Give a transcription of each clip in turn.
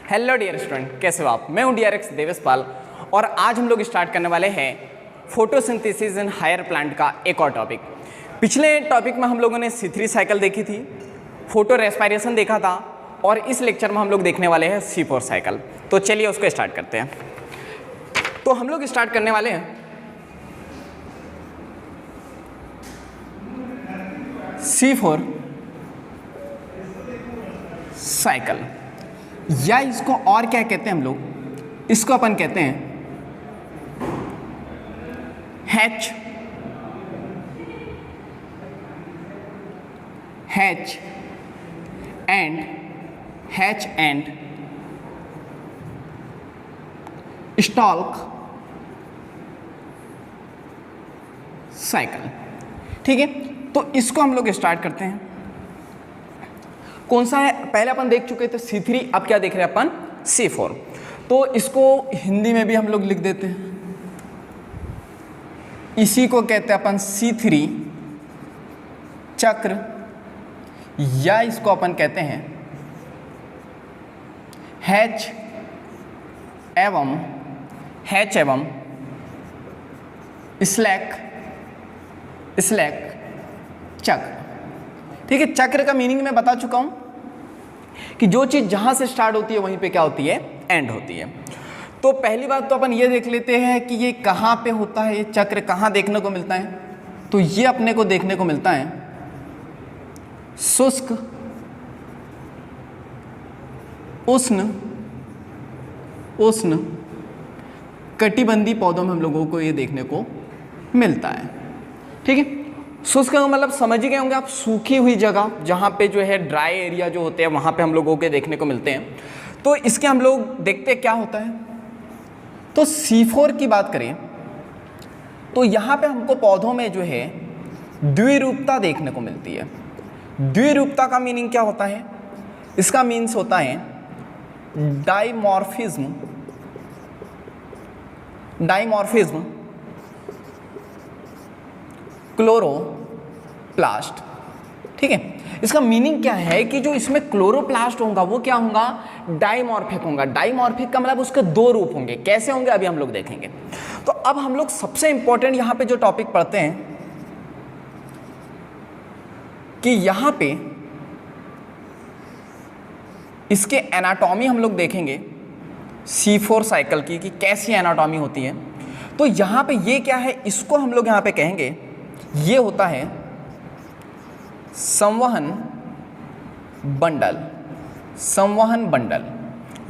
Hello dear student, कैसे हो आप। मैं हूं DRX देवेशपाल और आज हम लोग स्टार्ट करने वाले हैं फोटोसिंथेसिस इन हायर प्लांट का एक और टॉपिक। पिछले टॉपिक में हम लोगों ने C3 साइकिल देखी थी, फोटो रेस्पायरेशन देखा था और इस लेक्चर में हम लोग देखने वाले हैं C4 साइकिल। तो चलिए उसको स्टार्ट करते हैं। तो हम लोग स्टार्ट करने वाले हैं C4 साइकिल, या इसको और क्या कहते हैं हम लोग, इसको अपन कहते हैं हैच एंड स्टॉक साइकिल। ठीक है, तो इसको हम लोग स्टार्ट करते हैं। कौन सा है, पहले अपन देख चुके थे C3, अब क्या देख रहे हैं अपन C4। तो इसको हिंदी में भी हम लोग लिख देते हैं, इसी को कहते हैं अपन C3 चक्र, या इसको अपन कहते हैं हैच एवं स्लैक चक्र। ठीक है, चक्र का मीनिंग मैं बता चुका हूं कि जो चीज जहां से स्टार्ट होती है वहीं पे क्या होती है, एंड होती है। तो पहली बात तो अपन ये देख लेते हैं कि ये कहां पे होता है, ये चक्र कहां देखने को मिलता है। तो ये अपने को देखने को मिलता है शुष्क उष्ण कटिबंधीय पौधों में हम लोगों को ये देखने को मिलता है। ठीक है, शुष्क का मतलब समझ ही गए होंगे आप, सूखी हुई जगह जहाँ पे जो है ड्राई एरिया जो होते हैं वहाँ पे हम लोगों के देखने को मिलते हैं। तो इसके हम लोग देखते हैं क्या होता है। तो C4 की बात करें तो यहाँ पे हमको पौधों में जो है द्विरूपता देखने को मिलती है। द्विरूपता का मीनिंग क्या होता है, इसका मीन्स होता है डाइमॉर्फिज्म क्लोरोप्लास्ट। ठीक है, इसका मीनिंग क्या है कि जो इसमें क्लोरोप्लास्ट होगा वो क्या होगा, डाइमॉर्फिक होगा। डाइमॉर्फिक का मतलब उसके दो रूप होंगे, कैसे होंगे अभी हम लोग देखेंगे। तो अब हम लोग सबसे इंपॉर्टेंट यहां पे जो टॉपिक पढ़ते हैं कि यहां पे इसके एनाटॉमी हम लोग देखेंगे C4 साइकिल की कि कैसी एनाटॉमी होती है। तो यहां पे ये क्या है, इसको हम लोग यहां पे कहेंगे ये होता है संवहन बंडल,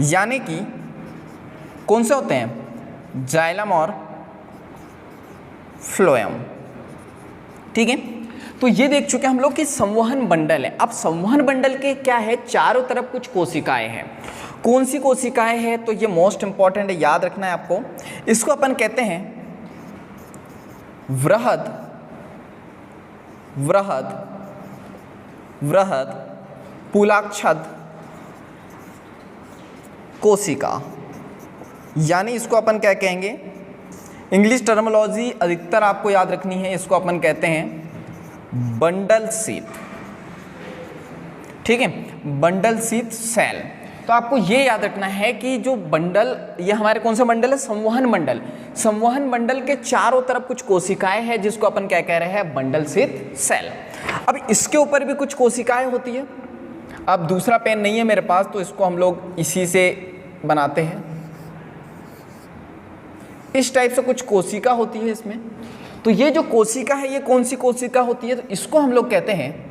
यानी कि कौन से होते हैं, जाइलम और फ्लोएम। ठीक है, तो ये देख चुके हम लोग कि संवहन बंडल है। अब संवहन बंडल के क्या है, चारों तरफ कुछ कोशिकाएं हैं। कौन सी कोशिकाएं हैं, तो ये मोस्ट इंपॉर्टेंट है, याद रखना है आपको। इसको अपन कहते हैं वृहद पुलाक्षद कोशिका, यानी इसको अपन क्या कहेंगे, इंग्लिश टर्मिनोलॉजी अधिकतर आपको याद रखनी है, इसको अपन कहते हैं बंडल शीथ। ठीक है, बंडल शीथ सेल। तो आपको ये याद रखना है कि जो बंडल, ये हमारे कौन सा बंडल है, संवहन बंडल। संवहन बंडल के चारों तरफ कुछ कोशिकाएं हैं जिसको अपन क्या कह रहे हैं, बंडल शीथ सेल। अब इसके ऊपर भी कुछ कोशिकाएं होती है। अब दूसरा पेन नहीं है मेरे पास, तो इसको हम लोग इसी से बनाते हैं। इस टाइप से कुछ कोशिका होती है इसमें। तो ये जो कोशिका है ये कौन सी कोशिका होती है, तो इसको हम लोग कहते हैं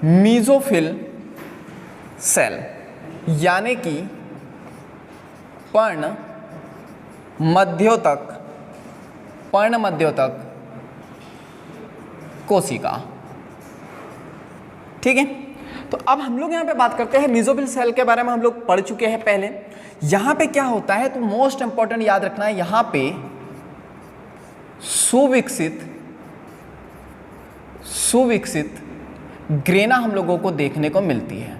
मीजोफिल सेल, यानी कि पर्ण मध्योतक कोशिका। ठीक है, तो अब हम लोग यहाँ पे बात करते हैं मीजोफिल सेल के बारे में, हम लोग पढ़ चुके हैं पहले। यहाँ पे क्या होता है, तो मोस्ट इंपॉर्टेंट याद रखना है, यहाँ पे सुविकसित ग्रेना हम लोगों को देखने को मिलती है।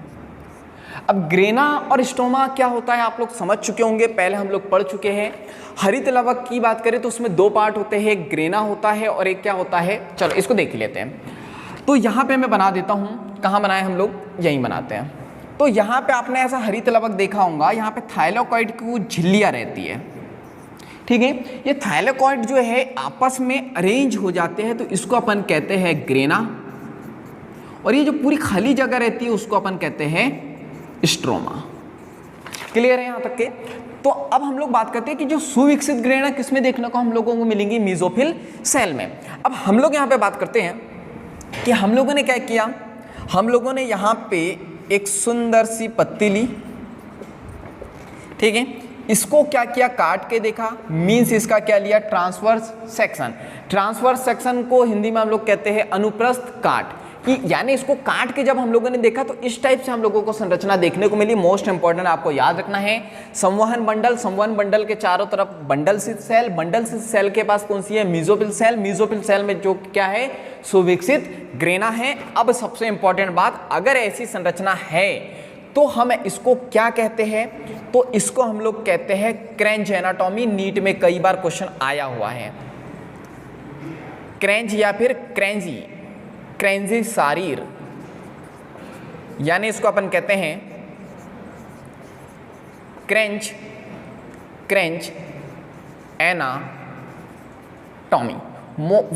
अब ग्रेना और स्टोमा क्या होता है आप लोग समझ चुके होंगे, पहले हम लोग पढ़ चुके हैं। हरित लवक की बात करें तो उसमें दो पार्ट होते हैं, एक ग्रेना होता है और एक क्या होता है, चलो इसको देख लेते हैं। तो यहाँ पे मैं बना देता हूँ कहाँ बनाए हम लोग, यहीं बनाते हैं। तो यहाँ पे आपने ऐसा हरित लवक देखा होगा, यहाँ पे थाइलाकोइड की वो झिल्लियाँ रहती है, ठीक है। ये थाइलाकोइड जो है आपस में अरेंज हो जाते हैं, तो इसको अपन कहते हैं ग्रेना, और ये जो पूरी खाली जगह रहती है उसको अपन कहते हैं स्ट्रोमा। क्लियर है यहाँ तक के? तो अब हम लोग बात करते हैं कि जो सुविकसित ग्रेना किसमें देखने को हम लोगों को मिलेंगी, मीजोफिल सेल में। अब हम लोग यहाँ पे बात करते हैं कि हम लोगों ने क्या किया, हम लोगों ने यहाँ पे एक सुंदर सी पत्ती ली, ठीक है, इसको क्या किया, काट के देखा, मीन्स इसका क्या लिया, ट्रांसवर्स सेक्शन। ट्रांसवर्स सेक्शन को हिंदी में हम लोग कहते हैं अनुप्रस्थ काट, कि यानी इसको काट के जब हम लोगों ने देखा तो इस टाइप से हम लोगों को संरचना देखने को मिली। मोस्ट इंपॉर्टेंट आपको याद रखना है, संवहन बंडल, संवहन बंडल के चारों तरफ बंडल स्थित सेल, बंडल स्थित सेल के पास कौन सी है, मीजोफिल सेल, मीजोफिल सेल में जो क्या है, सुविकसित ग्रेना है। अब सबसे इंपॉर्टेंट बात, अगर ऐसी संरचना है तो हम इसको क्या कहते हैं, तो इसको हम लोग कहते हैं क्रेंज एनाटॉमी। नीट में कई बार क्वेश्चन आया हुआ है, क्रेंज या फिर क्रेंजी, क्रेंजी शारीर, यानी इसको अपन कहते हैं क्रेंज, क्रेंज एनाटॉमी।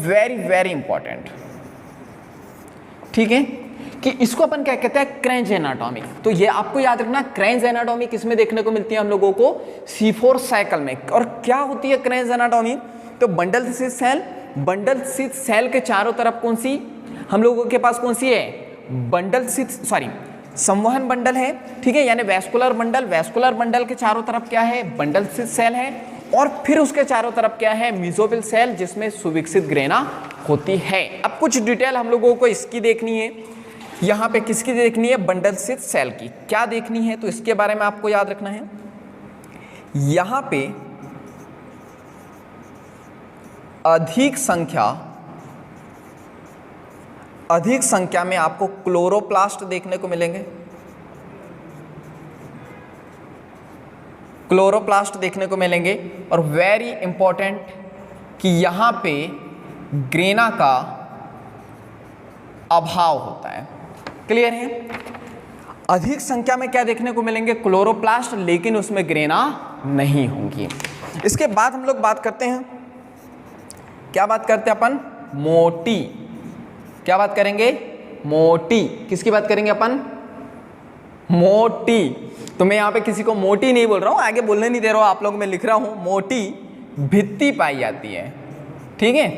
वेरी वेरी इंपॉर्टेंट, ठीक है, कि इसको अपन क्या कहते हैं, क्रेंज एनाटॉमी। तो ये आपको याद रखना, क्रेंज एनाटॉमी किस में देखने को मिलती है हम लोगों को, C4 साइकिल में। और क्या होती है क्रेंज एनाटॉमी, तो बंडल स्थित सेल, बंडल स्थित सेल के चारों तरफ कौन सी हम लोगों के पास कौन सी है, बंडल स्थित संवहन बंडल है, ठीक है, यानी वैस्कुलर बंडल, वैस्कुलर बंडल के चारों तरफ क्या है, बंडल स्थित सेल है, और फिर उसके चारों तरफ क्या है, मीजोफिल सेल, जिसमें सुविकसित ग्रेना होती है। अब कुछ डिटेल हम लोगों को इसकी देखनी है, यहाँ पे किसकी देखनी है, बंडल स्थित सेल की क्या देखनी है, तो इसके बारे में आपको याद रखना है। यहाँ पे अधिक संख्या में आपको क्लोरोप्लास्ट देखने को मिलेंगे, क्लोरोप्लास्ट देखने को मिलेंगे, और वेरी इंपॉर्टेंट कि यहाँ पे ग्रेना का अभाव होता है। क्लियर है? अधिक संख्या में क्या देखने को मिलेंगे, क्लोरोप्लास्ट, लेकिन उसमें ग्रेना नहीं होंगी। इसके बाद हम लोग बात करते हैं, क्या बात करते हैं अपन, मोटी, क्या बात करेंगे, मोटी, किसकी बात करेंगे अपन, मोटी। तो मैं यहाँ पे किसी को मोटी नहीं बोल रहा हूँ, आगे बोलने नहीं दे रहा हूँ, आप लोग में लिख रहा हूँ, मोटी भित्ति पाई जाती है, ठीक है।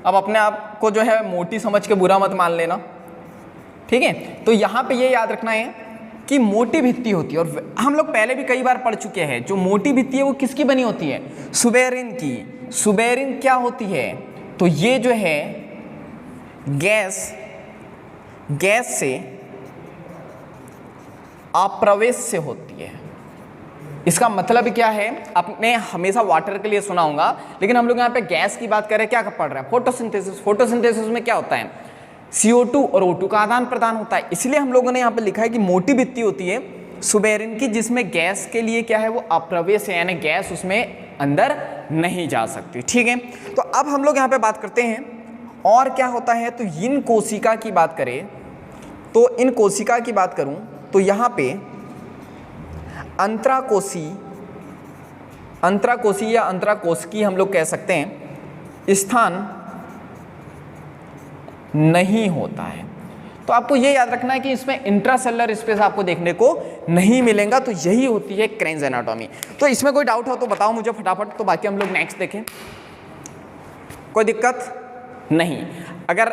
अब अपने आप को जो है मोटी समझ के बुरा मत मान लेना, ठीक है। तो यहाँ पे ये याद रखना है कि मोटी भित्ति होती है, और हम लोग पहले भी कई बार पढ़ चुके हैं, जो मोटी भित्ति है वो किसकी बनी होती है, सुबेरिन की। सुबेरिन क्या होती है, तो ये जो है गैस से अप्रवेश्य होती है। इसका मतलब क्या है, आपने हमेशा वाटर के लिए सुना होगा, लेकिन हम लोग यहाँ पे गैस की बात करें, क्या पढ़ रहे हैं, फोटोसिंथेसिस। फोटोसिंथेसिस में क्या होता है, CO2 और O2 का आदान प्रदान होता है, इसलिए हम लोगों ने यहाँ पे लिखा है कि मोटी भित्ति होती है सुबेरिन की, जिसमें गैस के लिए क्या है, वो अप्रवेश है, यानी गैस उसमें अंदर नहीं जा सकती, ठीक है। तो अब हम लोग यहाँ पे बात करते हैं और क्या होता है, तो इन कोशिका की बात करें, तो इन कोशिका की बात करूं तो यहाँ पे अंतराकोशी या अंतराकोशिकी हम लोग कह सकते हैं स्थान नहीं होता है। तो आपको ये याद रखना है कि इसमें इंट्रासेलुलर स्पेस आपको देखने को नहीं मिलेगा, तो यही होती है क्रेंज एनाटॉमी। तो इसमें कोई डाउट हो तो बताओ मुझे फटाफट, तो बाकी हम लोग नेक्स्ट देखें। कोई दिक्कत नहीं, अगर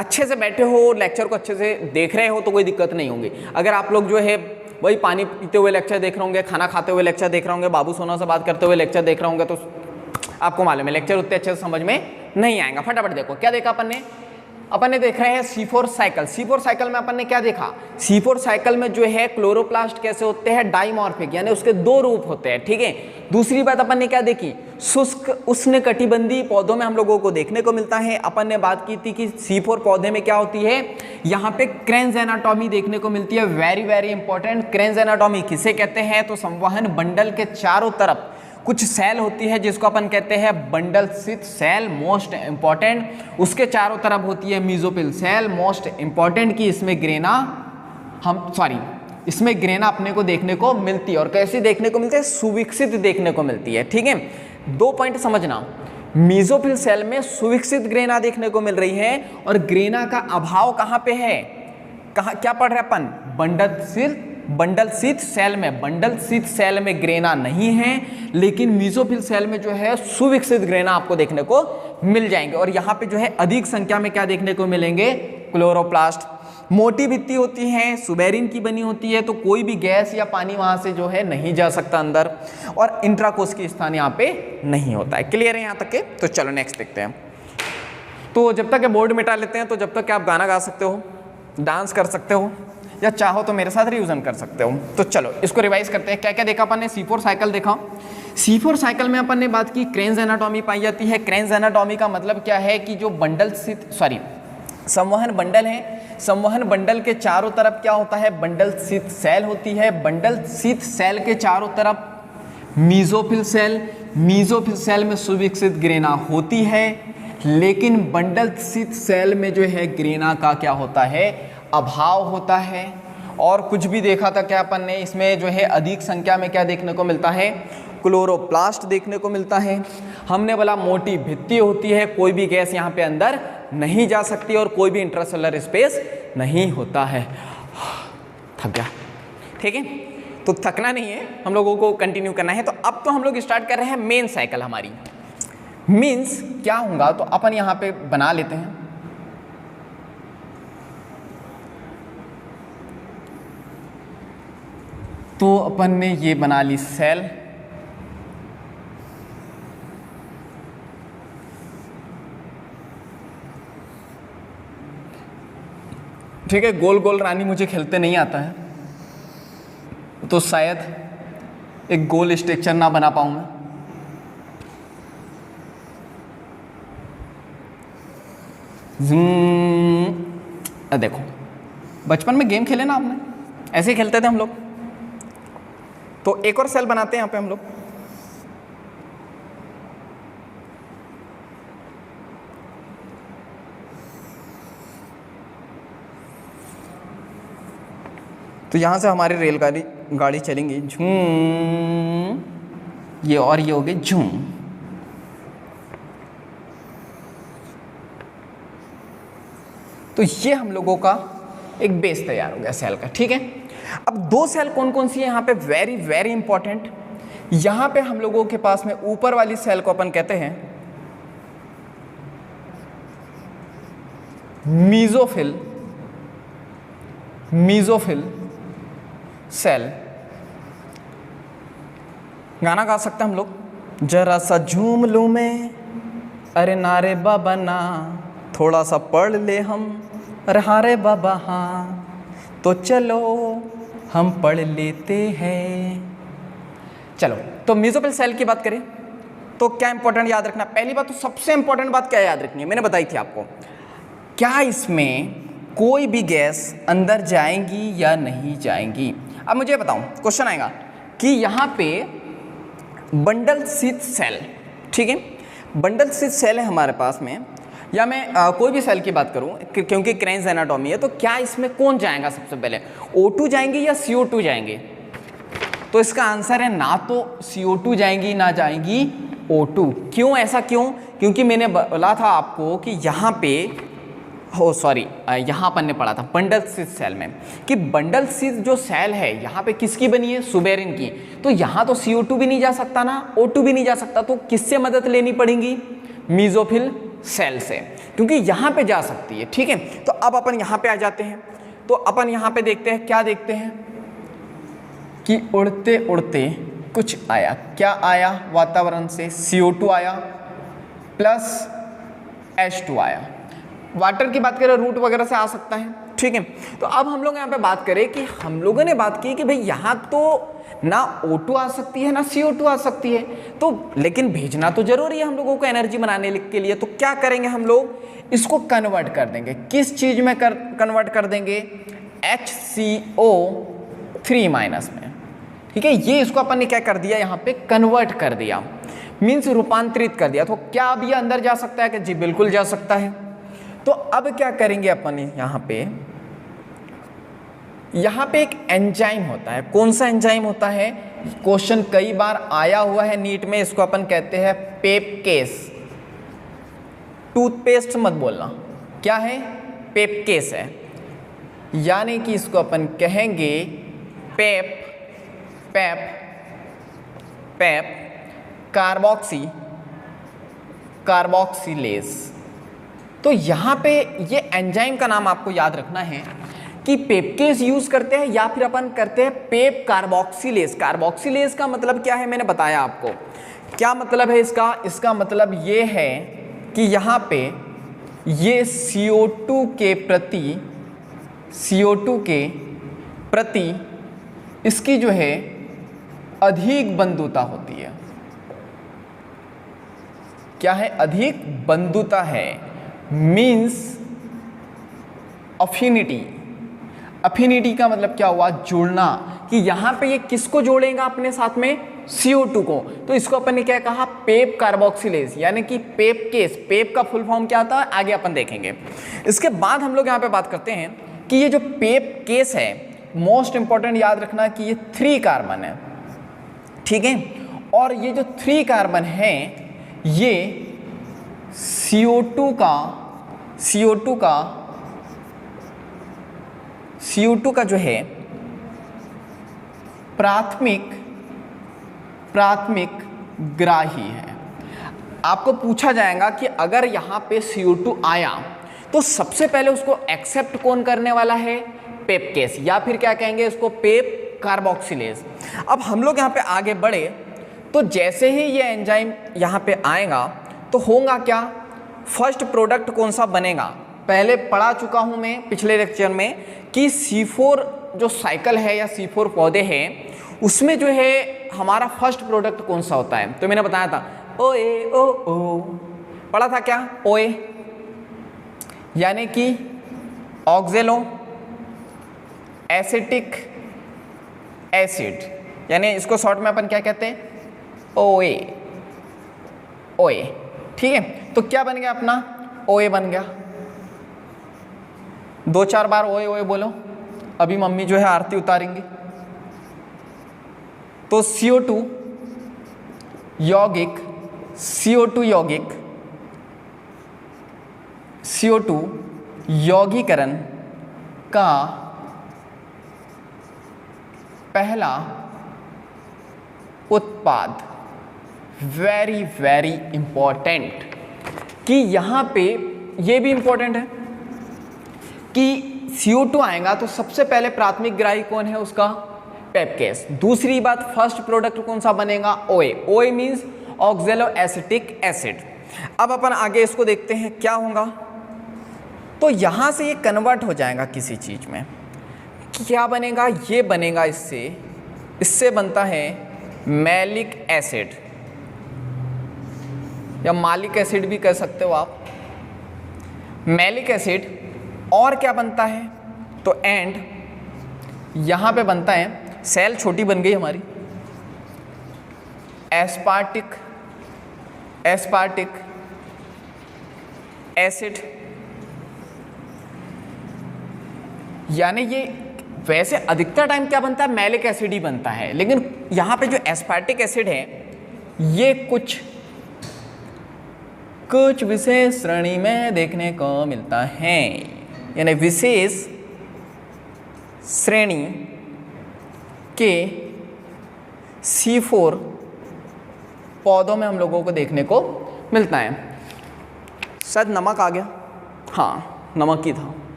अच्छे से बैठे हो, लेक्चर को अच्छे से देख रहे हो तो कोई दिक्कत नहीं होगी। अगर आप लोग जो है वही पानी पीते हुए लेक्चर देख रहे होंगे, खाना खाते हुए लेक्चर देख रहे होंगे, बाबू सोना से बात करते हुए लेक्चर देख रहे होंगे, तो आपको मालूम है लेक्चर उतने अच्छे से समझ में नहीं आएगा। फटाफट देखो क्या देखा अपन ने देख रहे हैं C4 साइकिल। C4 साइकिल में अपन ने क्या देखा, C4 साइकिल में जो है क्लोरोप्लास्ट कैसे होते हैं, डाइमॉर्फिक, यानी उसके दो रूप होते हैं, ठीक है। दूसरी बात अपन ने क्या देखी, शुष्क उष्णकटिबंधीय पौधों में हम लोगों को देखने को मिलता है। अपन ने बात की थी कि C4 पौधे में क्या होती है, यहाँ पे क्रेंज एनाटॉमी देखने को मिलती है। वेरी वेरी इंपॉर्टेंट, क्रेंज एनाटॉमी किसे कहते हैं, तो संवहन बंडल के चारों तरफ कुछ सेल होती है जिसको अपन कहते हैं बंडल स्थित सेल, मोस्ट इंपॉर्टेंट। उसके चारों तरफ होती है मीजोफिल सेल, मोस्ट इंपॉर्टेंट कि इसमें ग्रेना इसमें ग्रेना अपने को देखने को मिलती है। और कैसी देखने को मिलती है? सुविकसित देखने को मिलती है। ठीक है, 2 पॉइंट समझना, मीजोफिल सेल में सुविकसित ग्रेना देखने को मिल रही है और ग्रेना का अभाव कहाँ पे है? कहाँ क्या पढ़ रहे अपन? बंडल शीथ सेल में, बंडल शीथ सेल में ग्रेना नहीं है, लेकिन मीजोफिल सेल में जो है सुविकसित ग्रेना आपको देखने को मिल जाएंगे। और यहाँ पे जो है अधिक संख्या में क्या देखने को मिलेंगे? क्लोरोप्लास्ट। मोटी भित्ति होती है, सुबेरिन की बनी होती है, तो कोई भी गैस या पानी वहां से जो है नहीं जा सकता अंदर, और इंट्राकोश की स्थान यहाँ पे नहीं होता है। क्लियर है यहाँ तक के? तो चलो नेक्स्ट देखते हैं। तो जब तक बोर्ड मिटा लेते हैं, तो जब तक आप गाना गा सकते हो, डांस कर सकते हो, या चाहो तो मेरे साथ रिवीजन कर सकते हो। तो चलो इसको रिवाइज करते हैं। क्या क्या देखा अपन ने? C4 साइकिल देखा। C4 साइकिल में अपन ने बात की क्रेन्स एनाटॉमी पाई जाती है। क्रेन्स एनाटॉमी का मतलब क्या है कि जो संवहन बंडल है, संवहन बंडल के चारों तरफ क्या होता है? बंडल शीथ सेल होती है। बंडल शीथ सेल के चारों तरफ मीजोफिल सेल में सुविकसित ग्रेना होती है, लेकिन बंडल शीथ सेल में जो है ग्रेना का क्या होता है? अभाव होता है। और कुछ भी देखा था क्या अपन ने? इसमें जो है अधिक संख्या में क्या देखने को मिलता है? क्लोरोप्लास्ट देखने को मिलता है। हमने बोला मोटी भित्ति होती है, कोई भी गैस यहाँ पे अंदर नहीं जा सकती और कोई भी इंट्रासेलुलर स्पेस नहीं होता है। थक गया? ठीक है, तो थकना नहीं है, हम लोगों को कंटिन्यू करना है। तो अब तो हम लोग स्टार्ट कर रहे हैं मेन साइकिल हमारी। मीन्स क्या होगा? तो अपन यहाँ पे बना लेते हैं। तो अपन ने ये बना ली सेल, ठीक है। गोल गोल रानी मुझे खेलते नहीं आता है, तो शायद एक गोल स्ट्रक्चर ना बना पाऊं मैं। देखो, बचपन में गेम खेले ना आपने, ऐसे ही खेलते थे हम लोग। तो एक और सेल बनाते हैं यहाँ पे हम लोग। तो यहाँ से हमारी रेलगाड़ी चलेंगी झूम, ये और ये हो गई झूम। तो ये हम लोगों का एक बेस तैयार हो गया सेल का। ठीक है, अब 2 सेल कौन कौन सी है यहाँ पे? Very very important. यहाँ पे हम लोगों के पास में ऊपर वाली सेल को अपन कहते हैं मीजोफिल सेल। गाना गा सकते हैं हम लोग। जरा सा झूम लूं मैं, अरे नारे बाबा ना, थोड़ा सा पढ़ ले हम, अरे हारे बाबा हाँ, तो चलो हम पढ़ लेते हैं। चलो, तो मीजोफिल सेल की बात करें तो क्या इंपॉर्टेंट याद रखना? पहली बात तो सबसे इंपॉर्टेंट बात क्या याद रखनी है? मैंने बताई थी आपको। क्या इसमें कोई भी गैस अंदर जाएंगी या नहीं जाएंगी? अब मुझे बताऊं, क्वेश्चन आएगा कि यहाँ पे बंडल शीथ सेल, ठीक है, बंडल शीथ सेल है हमारे पास में, या मैं कोई भी सेल की बात करूं क्योंकि क्रेन्स एनाटॉमी है, तो क्या इसमें कौन जाएगा सबसे पहले? O2 जाएंगे या CO2 जाएंगे? तो इसका आंसर है ना तो CO2 जाएंगी ना जाएंगी O2। क्यों? ऐसा क्यों? क्योंकि मैंने बोला था आपको कि यहाँ पे यहाँ अपन ने पढ़ा था बंडल शीथ सेल में कि बंडल शीथ जो सेल है यहाँ पे किसकी बनी है? सुबेरिन की। तो यहाँ तो CO2 भी नहीं जा सकता ना, O2 भी नहीं जा सकता, तो किससे मदद लेनी पड़ेगी? मीजोफिल सेल से, क्योंकि यहाँ पे जा सकती है। ठीक है, तो अब अपन यहाँ पे आ जाते हैं। तो अपन यहाँ पे देखते हैं, क्या देखते हैं कि उड़ते उड़ते कुछ आया। क्या आया? वातावरण से CO2 आया प्लस H2 आया। वाटर की बात करें, रूट वगैरह से आ सकता है। ठीक है, तो अब हम लोग यहाँ पे बात करें कि हम लोगों ने बात की कि भाई यहाँ तो ना O2 आ सकती है ना CO2 आ सकती है, तो लेकिन भेजना तो जरूरी है हम लोगों को एनर्जी बनाने के लिए। तो क्या करेंगे हम लोग? इसको कन्वर्ट कर देंगे। किस चीज में कन्वर्ट कर देंगे? HCO3- में। ठीक है, ये इसको अपन ने क्या कर दिया, यहाँ पे कन्वर्ट कर दिया, मीन्स रूपांतरित कर दिया। तो क्या अब ये अंदर जा सकता है कि जी बिल्कुल जा सकता है। तो अब क्या करेंगे अपन, यहाँ पे एक एंजाइम होता है। कौन सा एंजाइम होता है, क्वेश्चन कई बार आया हुआ है नीट में, इसको अपन कहते हैं पेपकेस। टूथपेस्ट मत बोलना, क्या है, पेपकेस है, यानी कि इसको अपन कहेंगे पेप कार्बोक्सिलेज। तो यहाँ पे ये एंजाइम का नाम आपको याद रखना है कि पेपकेस यूज करते हैं या फिर अपन करते हैं पेप कार्बोक्सिलेज। कार्बोक्सिलेज का मतलब क्या है, मैंने बताया आपको क्या मतलब है इसका। इसका मतलब ये है कि यहाँ पे ये CO2 के प्रति इसकी जो है अधिक बंधुता होती है। क्या है, अधिक बंधुता है, मीन्स अफिनिटी का मतलब क्या हुआ, जुड़ना, कि यहाँ पे ये किसको जोड़ेगा अपने साथ में, CO2 को। तो इसको अपन ने क्या कहा, पेप कार्बोक्सिलेज, यानी कि पेप केस। पेप का फुल फॉर्म क्या आता है, आगे अपन देखेंगे। इसके बाद हम लोग यहाँ पे बात करते हैं कि ये जो पेप केस है, मोस्ट इंपॉर्टेंट याद रखना कि ये 3 कार्बन है, ठीक है। और ये जो 3 कार्बन है ये CO2 का जो है प्राथमिक ग्राही है। आपको पूछा जाएगा कि अगर यहाँ पे CO2 आया तो सबसे पहले उसको एक्सेप्ट कौन करने वाला है, पेपकेस, या फिर क्या कहेंगे इसको, पेप कार्बोक्सिलेज। अब हम लोग यहाँ पे आगे बढ़े तो जैसे ही ये एंजाइम यहाँ पे आएगा तो होगा क्या, फर्स्ट प्रोडक्ट कौन सा बनेगा। पहले पढ़ा चुका हूँ मैं पिछले लेक्चर में कि C4 जो साइकिल है या C4 पौधे हैं उसमें जो है हमारा फर्स्ट प्रोडक्ट कौन सा होता है। तो मैंने बताया था OA O पढ़ा था क्या, OA यानी कि ऑक्जेलो एसिटिक एसिड, यानी इसको शॉर्ट में अपन क्या कहते हैं, OA। ठीक है, तो क्या बन गया अपना, OA बन गया। 2-4 बार OA बोलो, अभी मम्मी जो है आरती उतारेंगी। तो CO2 यौगिकरण का पहला उत्पाद, वेरी इंपॉर्टेंट, कि यहाँ पे ये भी इंपॉर्टेंट है कि CO2 आएगा तो सबसे पहले प्राथमिक ग्राही कौन है उसका, पेपकेस। दूसरी बात, फर्स्ट प्रोडक्ट कौन सा बनेगा, OA मीन्स ऑक्जेलो एसिटिक एसिड। अब अपन आगे इसको देखते हैं क्या होगा। तो यहां से ये कन्वर्ट हो जाएगा किसी चीज में, क्या बनेगा, ये बनेगा इससे बनता है मैलिक एसिड या मालिक एसिड भी कह सकते हो आप, मैलिक एसिड। और क्या बनता है, तो एंड यहां पे बनता है, सेल छोटी बन गई हमारी, एस्पार्टिक एसिड, यानी ये वैसे अधिकतर टाइम क्या बनता है, मैलिक एसिड ही बनता है, लेकिन यहां पे जो एस्पार्टिक एसिड है ये कुछ विशेष श्रेणी में देखने को मिलता है, यानी विशेष श्रेणी के C4 पौधों में हम लोगों को देखने को मिलता है। शायद नमक आ गया, हाँ नमक ही था।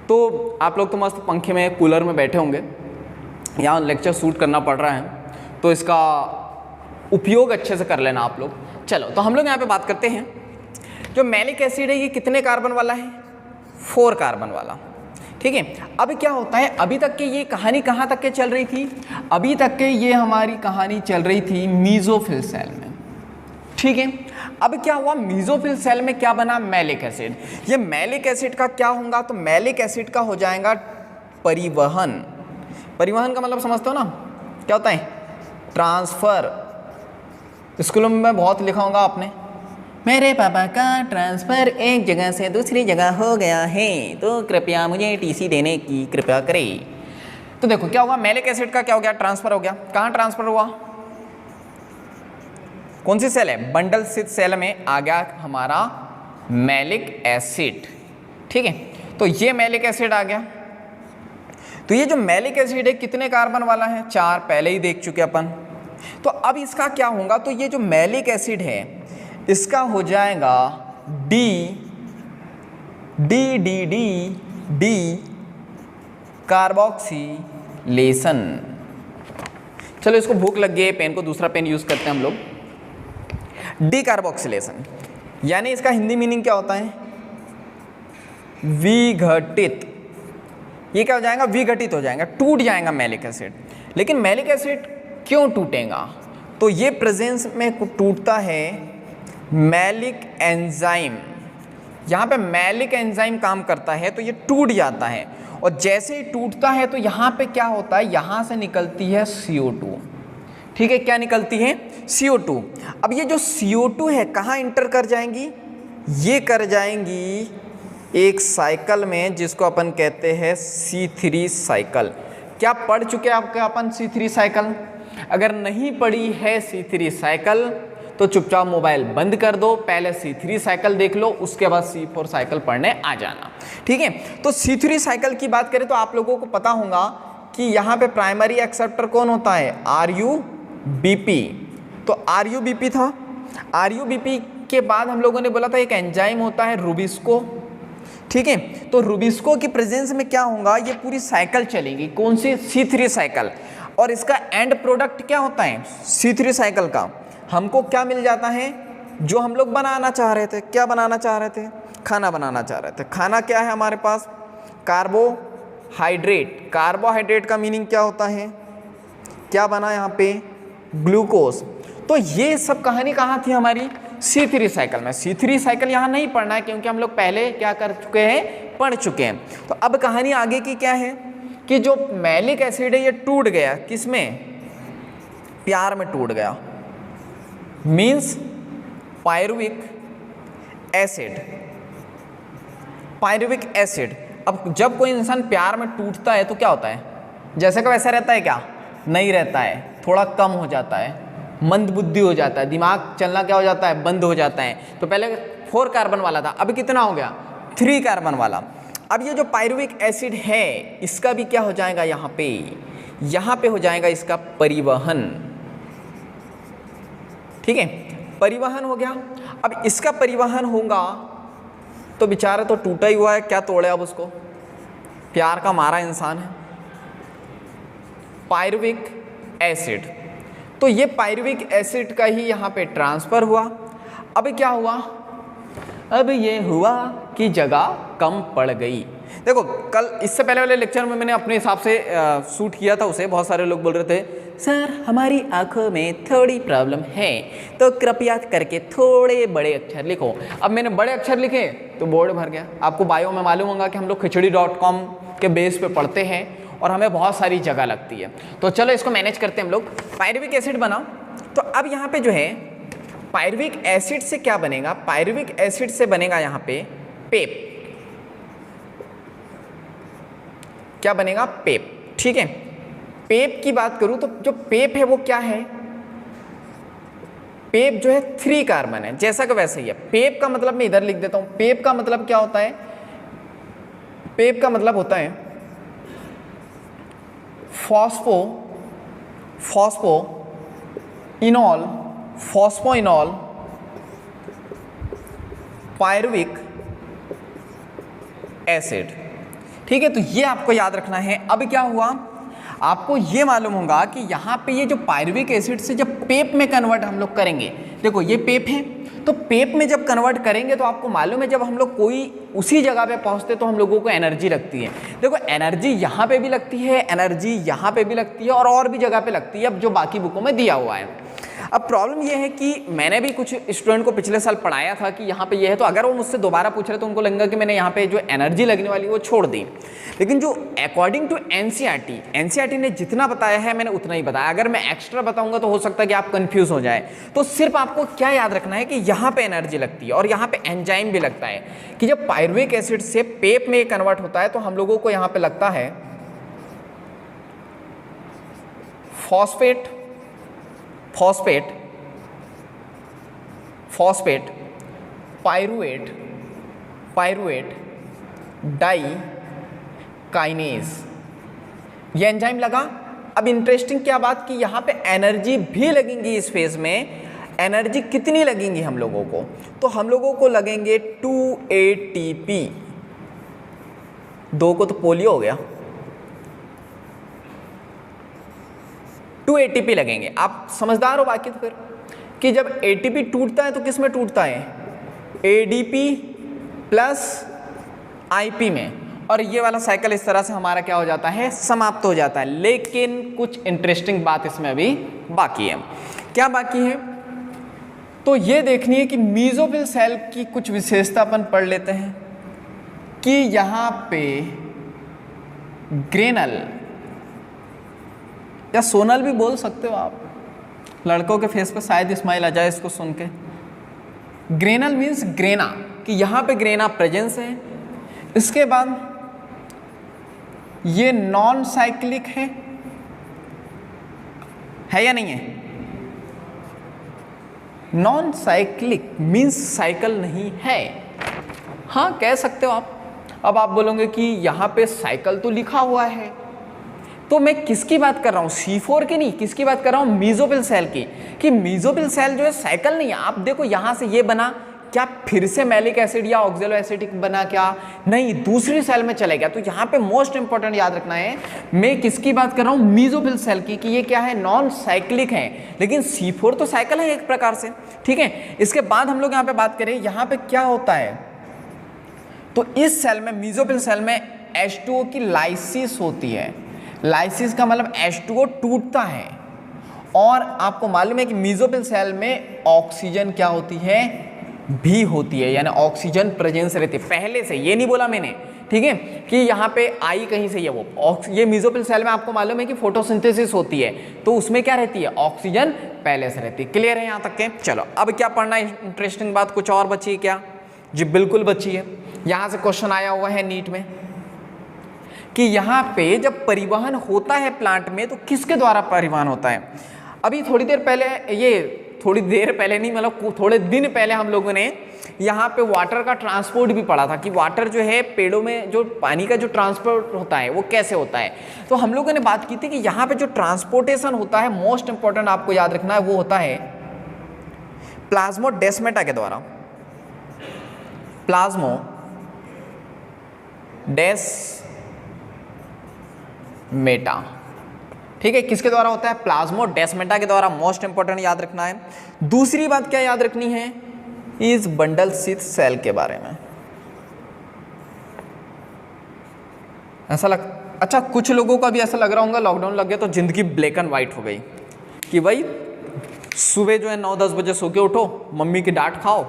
तो आप लोग तो मस्त पंखे में कूलर में बैठे होंगे, यहाँ लेक्चर शूट करना पड़ रहा है, तो इसका उपयोग अच्छे से कर लेना आप लोग। चलो, तो हम लोग यहाँ पे बात करते हैं, जो मैलिक एसिड है ये कितने कार्बन वाला है, 4 कार्बन वाला, ठीक है। अब क्या होता है, अभी तक के ये कहानी कहाँ तक के चल रही थी, अभी तक के ये हमारी कहानी चल रही थी मीजोफिल सेल में, ठीक है। अब क्या हुआ, मीजोफिल सेल में क्या बना, मैलिक एसिड। ये मैलिक एसिड का क्या होगा, तो मैलिक एसिड का हो जाएगा परिवहन का मतलब समझते हो ना, क्या होता है? ट्रांसफ़र। स्कूलों में मैं बहुत लिखा होगा आपने, मेरे पापा का ट्रांसफ़र एक जगह से दूसरी जगह हो गया है, तो कृपया मुझे टीसी देने की कृपया करें। तो देखो क्या होगा, मैलिक एसिड का क्या हो गया? ट्रांसफ़र हो गया। कहाँ ट्रांसफ़र हुआ? कौन सी सेल है? बंडल स्थित सेल में आ गया हमारा मैलिक एसिड। ठीक है, तो ये मैलिक एसिड आ गया। तो ये जो मैलिक एसिड है कितने कार्बन वाला है? 4, पहले ही देख चुके अपन। तो अब इसका क्या होगा? तो ये जो मैलिक एसिड है इसका हो जाएगा डी कार्बोक्सिलेशन। चलो इसको भूख लग गई है, पेन को दूसरा पेन यूज करते हैं हम लोग। डी कार्बोक्सिलेशन यानी इसका हिंदी मीनिंग क्या होता है? विघटित। ये क्या हो जाएगा? विघटित हो जाएगा, टूट जाएगा मैलिक एसिड। लेकिन मैलिक एसिड क्यों टूटेगा? तो ये प्रेजेंस में टूटता है मैलिक एंजाइम। यहाँ पे मैलिक एंजाइम काम करता है तो ये टूट जाता है, और जैसे ही टूटता है तो यहाँ पे क्या होता है? यहाँ से निकलती है CO2। ठीक है, क्या निकलती है? CO2। अब ये जो CO2 है कहाँ इंटर कर जाएंगी? ये कर जाएंगी एक साइकिल में जिसको अपन कहते हैं C3 साइकिल। क्या पढ़ चुके हैं आपके अपन C3 साइकिल? अगर नहीं पढ़ी है C3 साइकिल तो चुपचाप मोबाइल बंद कर दो, पहले C3 साइकिल देख लो, उसके बाद C4 साइकिल पढ़ने आ जाना। ठीक है, तो C3 साइकिल की बात करें तो आप लोगों को पता होगा कि यहाँ पे प्राइमरी एक्सेप्टर कौन होता है? RUBP। तो RUBP था। RUBP के बाद हम लोगों ने बोला था एक एंजाइम होता है रुबिस्को। ठीक है, तो रुबिस्को की प्रेजेंस में क्या होगा? ये पूरी साइकिल चलेगी। कौन सी? C3 cycle. और इसका एंड प्रोडक्ट क्या होता है C3 साइकिल का? हमको क्या मिल जाता है? जो हम लोग बनाना चाह रहे थे। क्या बनाना चाह रहे थे? खाना बनाना चाह रहे थे। खाना क्या है हमारे पास? कार्बोहाइड्रेट। कार्बोहाइड्रेट का मीनिंग क्या होता है? क्या बना यहाँ पे? ग्लूकोज। तो ये सब कहानी कहाँ थी हमारी? C3 साइकिल में। C3 साइकिल यहाँ नहीं पढ़ना है क्योंकि हम लोग पहले क्या कर चुके हैं? पढ़ चुके हैं। तो अब कहानी आगे की क्या है कि जो मैलिक एसिड है ये टूट गया। किसमें? प्यार में टूट गया, means pyruvic acid. Pyruvic acid. अब जब कोई इंसान प्यार में टूटता है तो क्या होता है? जैसे का वैसा रहता है क्या? नहीं रहता है, थोड़ा कम हो जाता है, मंदबुद्धि हो जाता है, दिमाग चलना क्या हो जाता है? बंद हो जाता है। तो पहले 4 कार्बन वाला था, अब कितना हो गया? 3 कार्बन वाला। अब ये जो पायरुविक एसिड है इसका भी क्या हो जाएगा? यहाँ पे हो जाएगा इसका परिवहन। ठीक है, परिवहन हो गया। अब इसका परिवहन होगा तो बेचारा तो टूटा ही हुआ है, क्या तोड़े अब उसको? प्यार का मारा इंसान है। Pyruvic acid. तो ये पायरुविक एसिड का ही यहाँ पे ट्रांसफ़र हुआ। अब क्या हुआ? अब ये हुआ कि जगह कम पड़ गई। देखो कल इससे पहले वाले लेक्चर में मैंने अपने हिसाब से शूट किया था उसे। बहुत सारे लोग बोल रहे थे सर हमारी आंखों में थोड़ी प्रॉब्लम है तो कृपया करके थोड़े बड़े अक्षर लिखो। अब मैंने बड़े अक्षर लिखे तो बोर्ड भर गया। आपको बायो में मालूम होगा कि हम लोग खिचड़ी.com के बेस पे पढ़ते हैं और हमें बहुत सारी जगह लगती है। तो चलो इसको मैनेज करते हैं हम लोग। पायरुविक एसिड बना, तो अब यहाँ पे जो है पायरुविक एसिड से क्या बनेगा? पायरुविक एसिड से बनेगा यहाँ पे पेप। क्या बनेगा? पेप। ठीक है, पेप की बात करूं तो जो पेप है वो क्या है? पेप जो है 3 कार्बन है, जैसा कि वैसे ही है। पेप का मतलब मैं इधर लिख देता हूं। पेप का मतलब क्या होता है? पेप का मतलब होता है फॉस्फोइनॉल पायरुविक एसिड। ठीक है, तो ये आपको याद रखना है। अब क्या हुआ? आपको ये मालूम होगा कि यहाँ पे ये जो पायरुविक एसिड से जब पेप में कन्वर्ट हम लोग करेंगे, देखो ये पेप है, तो पेप में जब कन्वर्ट करेंगे तो आपको मालूम है जब हम लोग कोई उसी जगह पे पहुँचते तो हम लोगों को एनर्जी लगती है। देखो एनर्जी यहाँ पे भी लगती है, एनर्जी यहाँ पे भी लगती है और भी जगह पे लगती है, अब जो बाकी बुकों में दिया हुआ है। अब प्रॉब्लम ये है कि मैंने भी कुछ स्टूडेंट को पिछले साल पढ़ाया था कि यहाँ पे ये है, तो अगर वो मुझसे दोबारा पूछ रहे तो उनको लगेगा कि मैंने यहाँ पे जो एनर्जी लगने वाली वो छोड़ दी। लेकिन जो अकॉर्डिंग टू एनसीईआरटी ने जितना बताया है मैंने उतना ही बताया। अगर मैं एक्स्ट्रा बताऊंगा तो हो सकता है कि आप कंफ्यूज हो जाए। तो सिर्फ आपको क्या याद रखना है कि यहाँ पे एनर्जी लगती है और यहाँ पे एंजाइम भी लगता है कि जब पायरुविक एसिड से पेप में कन्वर्ट होता है तो हम लोगों को यहाँ पे लगता है फॉस्फेट, पायरुवेट, डाई काइनेज, ये एंजाइम लगा। अब इंटरेस्टिंग क्या बात कि यहाँ पे एनर्जी भी लगेंगी इस फेज में। एनर्जी कितनी लगेंगी हम लोगों को? तो हम लोगों को लगेंगे 2 ATP। 2 को तो पोलियो हो गया, 2 ATP लगेंगे। आप समझदार हो बाकी तो फिर कि जब ATP टूटता है तो किस में टूटता है? ADP प्लस IP में, और ये वाला साइकिल इस तरह से हमारा क्या हो जाता है? समाप्त हो जाता है। लेकिन कुछ इंटरेस्टिंग बात इसमें अभी बाकी है। क्या बाकी है? तो ये देखनी है कि मीजोफिल सेल की कुछ विशेषता अपन पढ़ लेते हैं कि यहाँ पे ग्रेनल या सोनल भी बोल सकते हो आप, लड़कों के फेस पे शायद स्माइल आ जाए इसको सुन के। ग्रेनल मीन्स ग्रेना, कि यहाँ पे ग्रेना प्रेजेंस है। इसके बाद ये नॉन साइक्लिक है या नहीं है? नॉन साइक्लिक मीन्स साइकिल नहीं है, हाँ कह सकते हो आप। अब आप बोलोगे कि यहाँ पे साइकिल तो लिखा हुआ है, तो मैं किसकी बात कर रहा हूँ? C4 की नहीं, किसकी बात कर रहा हूँ? मीजोफिल सेल की। कि मीजोफिल सेल जो है साइकिल नहीं है। आप देखो यहाँ से ये बना, क्या फिर से मैलिक एसिड या ऑक्जेलो एसिडिक बना? क्या नहीं, दूसरी सेल में चले गया। तो यहाँ पे मोस्ट इंपॉर्टेंट याद रखना है, मैं किसकी बात कर रहा हूँ? मीजोफिल सेल की, कि ये क्या है? नॉन साइक्लिक है। लेकिन C4 तो साइकिल है एक प्रकार से, ठीक है। इसके बाद हम लोग यहाँ पे बात करें, यहाँ पे क्या होता है? तो इस सेल में, मीजोफिल सेल में H2O की लाइसिस होती है। लाइसिस का मतलब H2O टूटता है। और आपको मालूम है कि मीजोफिल सेल में ऑक्सीजन क्या होती है? भी होती है, यानी ऑक्सीजन प्रेजेंस रहती है पहले से। ये नहीं बोला मैंने, ठीक है, कि यहाँ पे आई कहीं से ये मीजोफिल सेल में आपको मालूम है कि फोटोसिंथेसिस होती है, तो उसमें क्या रहती है? ऑक्सीजन पहले से रहती है। क्लियर है यहाँ तक के? चलो अब क्या पढ़ना है? इंटरेस्टिंग बात कुछ और बची है क्या? जी बिल्कुल बची है। यहाँ से क्वेश्चन आया हुआ है नीट में कि यहाँ पे जब परिवहन होता है प्लांट में तो किसके द्वारा परिवहन होता है? अभी थोड़ी देर पहले नहीं, मतलब थोड़े दिन पहले हम लोगों ने यहाँ पे वाटर का ट्रांसपोर्ट भी पढ़ा था कि वाटर जो है पेड़ों में जो पानी का जो ट्रांसपोर्ट होता है वो कैसे होता है। तो हम लोगों ने बात की थी कि यहाँ पे जो ट्रांसपोर्टेशन होता है, मोस्ट इंपॉर्टेंट आपको याद रखना है, वो होता है प्लाज्मोडेस्माटा के द्वारा। प्लाज्मोडेस्माटा, ठीक है, किसके द्वारा होता है? प्लाज्मोडेस्माटा के द्वारा। मोस्ट इंपॉर्टेंट याद रखना है। दूसरी बात क्या याद रखनी है? इस बंडल स्थित सेल के बारे में। अच्छा, कुछ लोगों का भी ऐसा लग रहा होगा लॉकडाउन लग गया तो जिंदगी ब्लैक एंड व्हाइट हो गई कि भाई सुबह जो है 9-10 बजे सो के उठो, मम्मी की डांट खाओ,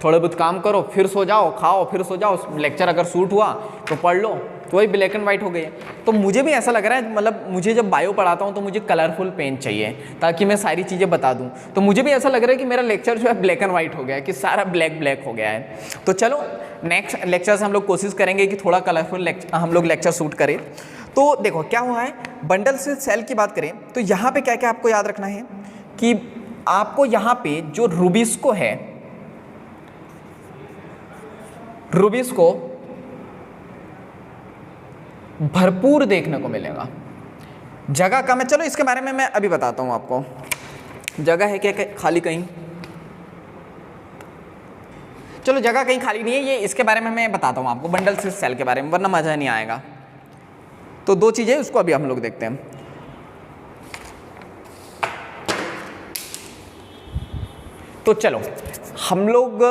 थोड़े बहुत काम करो, फिर सो जाओ, खाओ, फिर सो जाओ, लेक्चर अगर शूट हुआ तो पढ़ लो, तो वही ब्लैक एंड वाइट हो गई है। तो मुझे भी ऐसा लग रहा है, मतलब मुझे जब बायो पढ़ाता हूँ तो मुझे कलरफुल पेन चाहिए ताकि मैं सारी चीज़ें बता दूँ। तो मुझे भी ऐसा लग रहा है कि मेरा लेक्चर जो है ब्लैक एंड वाइट हो गया है, कि सारा ब्लैक हो गया है। तो चलो नेक्स्ट लेक्चर से हम लोग कोशिश करेंगे कि थोड़ा कलरफुल हम लोग लेक्चर शूट करें। तो देखो क्या हुआ है, बंडल स्थित सेल की बात करें तो यहाँ पे क्या क्या आपको याद रखना है कि आपको यहाँ पे जो रूबिस्को है, रूबिस्को भरपूर देखने को मिलेगा। जगह कम है, चलो इसके बारे में मैं अभी बताता हूँ आपको। जगह है क्या खाली कहीं? चलो जगह कहीं खाली नहीं है, ये इसके बारे में मैं बताता हूँ आपको, बंडल स्थित सेल के बारे में, वरना मजा नहीं आएगा। तो दो चीजें उसको अभी हम लोग देखते हैं। तो चलो हम लोग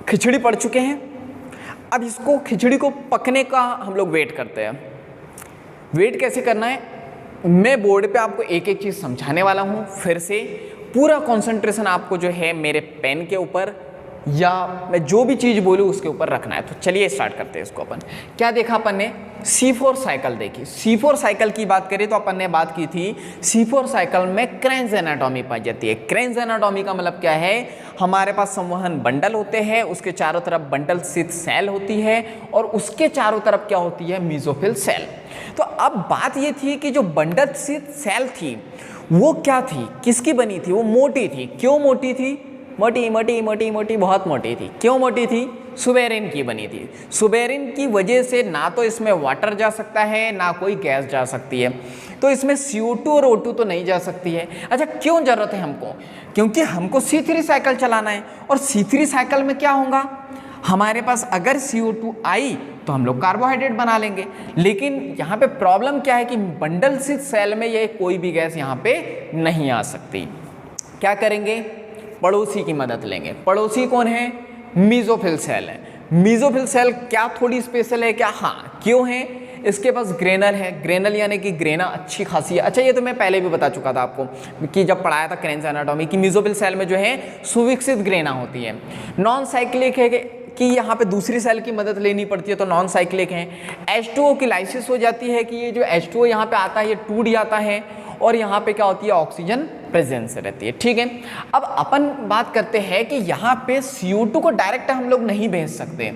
खिचड़ी पढ़ चुके हैं, अब इसको खिचड़ी को पकने का हम लोग वेट करते हैं। वेट कैसे करना है, मैं बोर्ड पे आपको एक एक चीज़ समझाने वाला हूँ फिर से, पूरा कंसंट्रेशन आपको जो है मेरे पेन के ऊपर या मैं जो भी चीज़ बोलूँ उसके ऊपर रखना है। तो चलिए स्टार्ट करते हैं इसको। अपन क्या देखा अपन ने, C4 साइकिल देखी। C4 साइकिल की बात करें तो अपन ने बात की थी C4 साइकिल में क्रेन्ज एनाटॉमी पाई जाती है। क्रेन्ज एनाटॉमी का मतलब क्या है, हमारे पास संवहन बंडल होते हैं, उसके चारों तरफ बंडल स्थित सेल होती है और उसके चारों तरफ क्या होती है, मेसोफिल सेल। तो अब बात ये थी कि जो बंडल स्थित सेल थी वो क्या थी, किसकी बनी थी, वो मोटी थी। क्यों मोटी थी, मोटी मोटी मोटी मोटी बहुत मोटी थी। क्यों मोटी थी, सुबेरिन की बनी थी। सुबेरिन की वजह से ना तो इसमें वाटर जा सकता है ना कोई गैस जा सकती है, तो इसमें CO2 और O2 तो नहीं जा सकती है। अच्छा, क्यों जरूरत है हमको, क्योंकि हमको C3 साइकिल चलाना है और C3 साइकिल में क्या होगा, हमारे पास अगर CO2 आई तो हम लोग कार्बोहाइड्रेट बना लेंगे। लेकिन यहाँ पे प्रॉब्लम क्या है कि बंडल स्थित सेल में ये कोई भी गैस यहाँ पे नहीं आ सकती। क्या करेंगे, पड़ोसी की मदद लेंगे। पड़ोसी कौन है, मेसोफिल सेल है। मेसोफिल सेल क्या थोड़ी स्पेशल है क्या, हाँ क्यों है, इसके पास ग्रेनल है। ग्रेनल यानी कि ग्रेना अच्छी खासी है। अच्छा, ये तो मैं पहले भी बता चुका था आपको कि जब पढ़ाया था क्रेन्ज एनाटॉमी की मेसोफिल सेल में जो है सुविकसित ग्रेना होती है। नॉन साइक्लिक है कि यहाँ पे दूसरी सेल की मदद लेनी पड़ती है, तो नॉन साइक्लिक है। H2O की लाइसिस हो जाती है कि ये जो H2O यहाँ पे आता है ये टूट जाता है और यहाँ पे क्या होती है, ऑक्सीजन प्रेजेंस रहती है। ठीक है, अब अपन बात करते हैं कि यहाँ पे CO2 को डायरेक्ट हम लोग नहीं भेज सकते,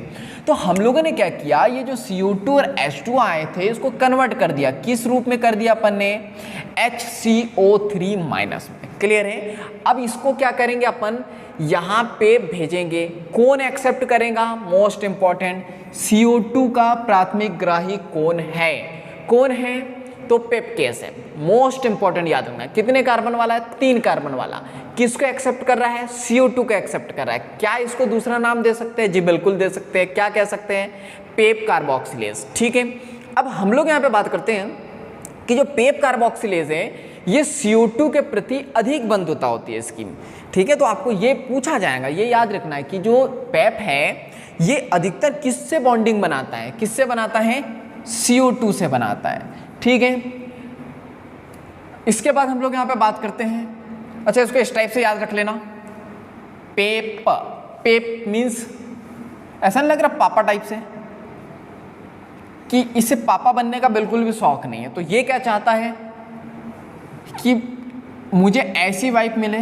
तो हम लोगों ने क्या किया, ये जो CO2 और H2O आए थे इसको कन्वर्ट कर दिया। किस रूप में कर दिया अपन ने, HCO3 माइनस में। क्लियर है। अब इसको क्या करेंगे अपन, यहाँ पे भेजेंगे। कौन एक्सेप्ट करेगा, मोस्ट इंपॉर्टेंट, CO2 का प्राथमिक ग्राही कौन है, कौन है, तो पेपकेस है। मोस्ट इंपॉर्टेंट याद रखना, कितने कार्बन वाला है, 3 कार्बन वाला। किसको एक्सेप्ट कर रहा है, CO2 को एक्सेप्ट कर रहा है। क्या इसको दूसरा नाम दे सकते हैं, जी बिल्कुल दे सकते हैं। क्या कह सकते हैं, पेप कार्बोक्सिलेज। ठीक है, अब हम लोग यहाँ पे बात करते हैं कि जो पेप कार्बोक्सिलेज है ये CO2 के प्रति अधिक बंधुता होती है इसकी। ठीक है, तो आपको ये पूछा जाएगा, ये याद रखना है कि जो पेप है ये अधिकतर किससे बॉन्डिंग बनाता है, किससे बनाता है, CO2 से बनाता है। ठीक है, इसके बाद हम लोग यहाँ पे बात करते हैं। अच्छा, इसको इस टाइप से याद रख लेना, पेप। पेप मीन्स ऐसा नहीं लग रहा पापा टाइप से, कि इसे पापा बनने का बिल्कुल भी शौक नहीं है। तो ये क्या चाहता है कि मुझे ऐसी वाइफ मिले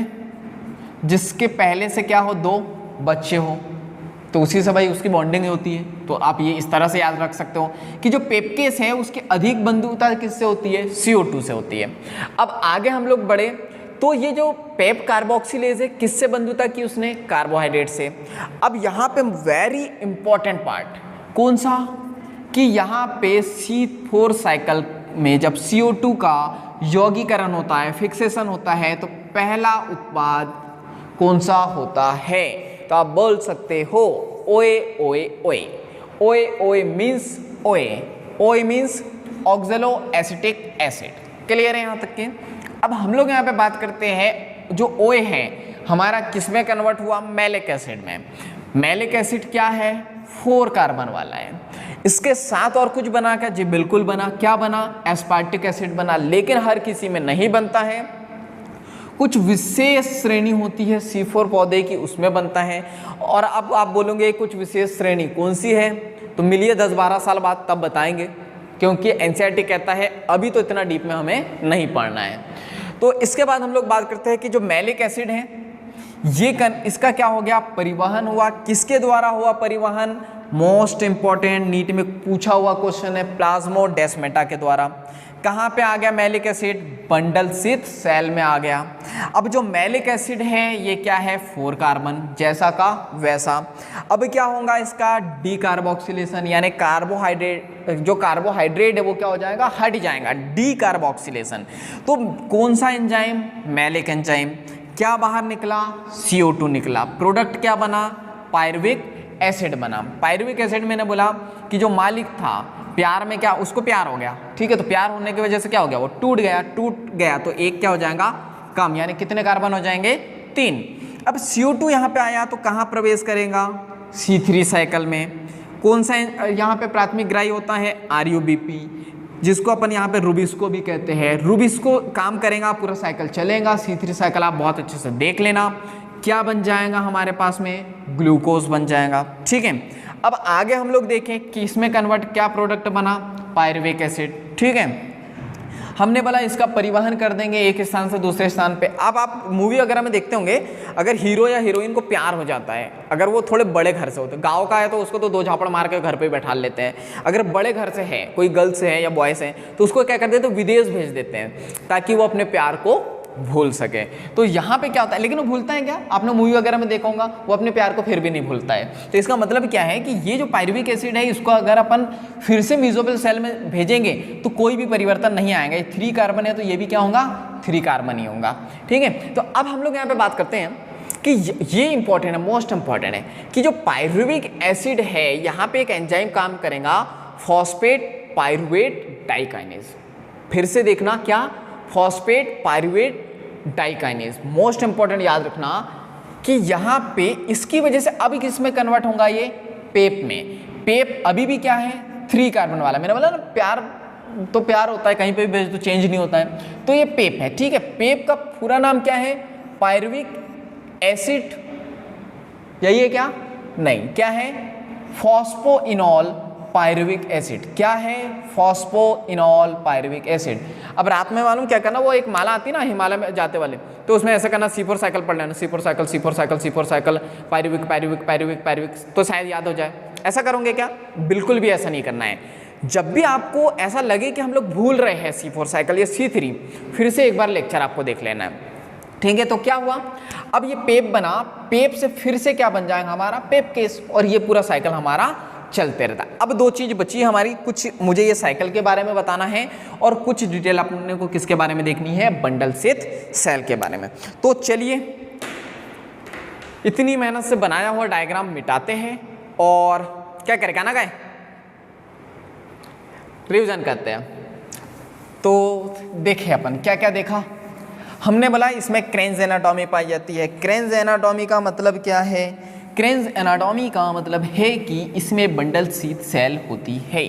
जिसके पहले से क्या हो, 2 बच्चे हो, तो उसी से भाई उसकी बॉन्डिंग होती है। तो आप ये इस तरह से याद रख सकते हो कि जो पेपकेस है उसकी अधिक बंधुता किससे होती है, CO2 से होती है। अब आगे हम लोग बढ़े तो ये जो पेप कार्बोक्सिलेज है किससे बंधुता की उसने, कार्बोहाइड्रेट से। अब यहाँ पे वेरी इंपॉर्टेंट पार्ट कौन सा, कि यहाँ पे C4 साइकिल में जब CO2 का यौगीकरण होता है, फिक्सेशन होता है, तो पहला उत्पाद कौन सा होता है, तो आप बोल सकते हो OA OA OA। OA OA means OA means ऑक्जेलो acetic acid. Clear है यहाँ तक के। अब हम लोग यहाँ पे बात करते हैं जो OA है हमारा किस में कन्वर्ट हुआ, मैलिक एसिड में। मैलिक एसिड क्या है, 4 कार्बन वाला है। इसके साथ और कुछ बना क्या, जी बिल्कुल बना। क्या बना, एस्पार्टिक एसिड बना। लेकिन हर किसी में नहीं बनता है, कुछ विशेष श्रेणी होती है C4 पौधे की, उसमें बनता है। और अब आप बोलोगे कुछ विशेष श्रेणी कौन सी है, तो मिलिए 10-12 साल बाद तब बताएंगे, क्योंकि NCERT कहता है अभी तो इतना डीप में हमें नहीं पढ़ना है। तो इसके बाद हम लोग बात करते हैं कि जो मैलिक एसिड है ये इसका क्या हो गया, परिवहन हुआ। किसके द्वारा हुआ परिवहन, मोस्ट इंपॉर्टेंट नीट में पूछा हुआ क्वेश्चन है, प्लाज्मोडेस्माटा के द्वारा। कहाँ पे आ गया मैलिक एसिड, बंडल स्थित सेल में आ गया। अब जो मैलिक एसिड है ये क्या है, 4 कार्बन, जैसा का वैसा। अब क्या होगा इसका, डीकार्बोक्सिलेशन, यानी कार्बोहाइड्रेट, जो कार्बोहाइड्रेट है वो क्या हो जाएगा, हट जाएगा, डीकार्बोक्सिलेशन। तो कौन सा एंजाइम, मैलिक एंजाइम। क्या बाहर निकला, CO2 निकला। प्रोडक्ट क्या बना, पायरुविक एसिड बना। पायरुविक एसिड मैंने बोला कि जो मालिक था प्यार में, क्या उसको प्यार हो गया, ठीक है, तो प्यार होने की वजह से क्या हो गया, वो टूट गया तो एक क्या हो जाएगा, कम, यानी कितने कार्बन हो जाएंगे, 3। अब CO2 यहाँ पे आया तो कहाँ प्रवेश करेगा, C3 साइकिल में। कौन सा यहाँ पे प्राथमिक ग्राही होता है, RUBP, जिसको अपन यहाँ पे रुबिस्को भी कहते हैं। रुबिस्को काम करेगा, पूरा साइकिल चलेगा। C3 साइकिल आप बहुत अच्छे से देख लेना, क्या बन जाएगा हमारे पास में, ग्लूकोज बन जाएगा। ठीक है, अब आगे हम लोग देखें कि इसमें कन्वर्ट क्या प्रोडक्ट बना, पायरुविक एसिड। ठीक है, हमने बोला इसका परिवहन कर देंगे एक स्थान से दूसरे स्थान पे। अब आप मूवी वगैरह में देखते होंगे, अगर हीरो या हीरोइन को प्यार हो जाता है, अगर वो थोड़े बड़े घर से होते, गांव का है तो उसको तो 2 झापड़ मार के घर पे बैठा लेते हैं। अगर बड़े घर से है, कोई गर्ल्स है या बॉयज है, तो उसको क्या करते हैं, तो विदेश भेज देते हैं ताकि वो अपने प्यार को भूल सके। तो यहाँ पे क्या होता है, लेकिन वो भूलता है क्या, आपने मूवी वगैरह में देखा होगा, वो अपने प्यार को फिर भी नहीं भूलता है। तो इसका मतलब क्या है कि ये जो पायरुविक एसिड है, इसको अगर अपन फिर से मेसोफिल सेल में भेजेंगे तो कोई भी परिवर्तन नहीं आएगा। ये 3 कार्बन है तो ये भी क्या होगा, 3 कार्बन ही होगा। ठीक है, तो अब हम लोग यहाँ पे बात करते हैं कि ये इंपॉर्टेंट है, मोस्ट इंपॉर्टेंट है कि जो पायरुविक एसिड है, यहाँ पे एक एंजाइम काम करेगा, फॉस्फेट पायरुवेट डाइकाइनेज। फिर से देखना क्या, फॉस्फेट पायरुवेट डाइकाइनेज। मोस्ट इंपॉर्टेंट याद रखना कि यहाँ पे इसकी वजह से अब किस में कन्वर्ट होगा, ये पेप में। पेप अभी भी क्या है, 3 कार्बन वाला। मैंने बोला ना प्यार तो प्यार होता है, कहीं पे भी भेज तो चेंज नहीं होता है, तो ये पेप है। ठीक है, पेप का पूरा नाम क्या है, पायरुविक एसिड, यही है क्या, नहीं, क्या है, फॉस्फोइनॉल पायरुविक एसिड। क्या है, फॉस्फोइनॉल पायरुविक एसिड। अब रात में मालूम क्या करना, वो एक माला आती है ना हिमालय में जाते वाले, तो उसमें ऐसा करना, C4 साइकिल पढ़ लेना, C4 cycle C4 cycle C4 cycle, pyruvic pyruvic pyruvic pyruvic, तो शायद याद हो जाए। ऐसा करोगे क्या, बिल्कुल भी ऐसा नहीं करना है। जब भी आपको ऐसा लगे कि हम लोग भूल रहे हैं C4 साइकिल या C3, फिर से एक बार लेक्चर आपको देख लेना है। ठीक है, तो क्या हुआ, अब ये पेप बना, पेप से फिर से क्या बन जाएगा हमारा, पेप केस, और ये पूरा साइकिल हमारा चलते रहता है। अब 2 चीज बची हमारी, कुछ मुझे ये साइकिल के बारे में बताना है और कुछ डिटेल अपने को किसके बारे में देखनी है, बंडल स्थित सेल के बारे में। तो चलिए इतनी मेहनत से बनाया हुआ डायग्राम मिटाते हैं और क्या करें, गाना गाए, रिवीजन करते हैं। तो देखें अपन क्या क्या देखा, हमने बोला इसमें क्रेन्ज एनाटॉमी पाई जाती है। क्रेन्ज एनाटॉमी का मतलब क्या है, क्रेन्ज एनाटॉमी का मतलब है कि इसमें बंडल स्थित सेल होती है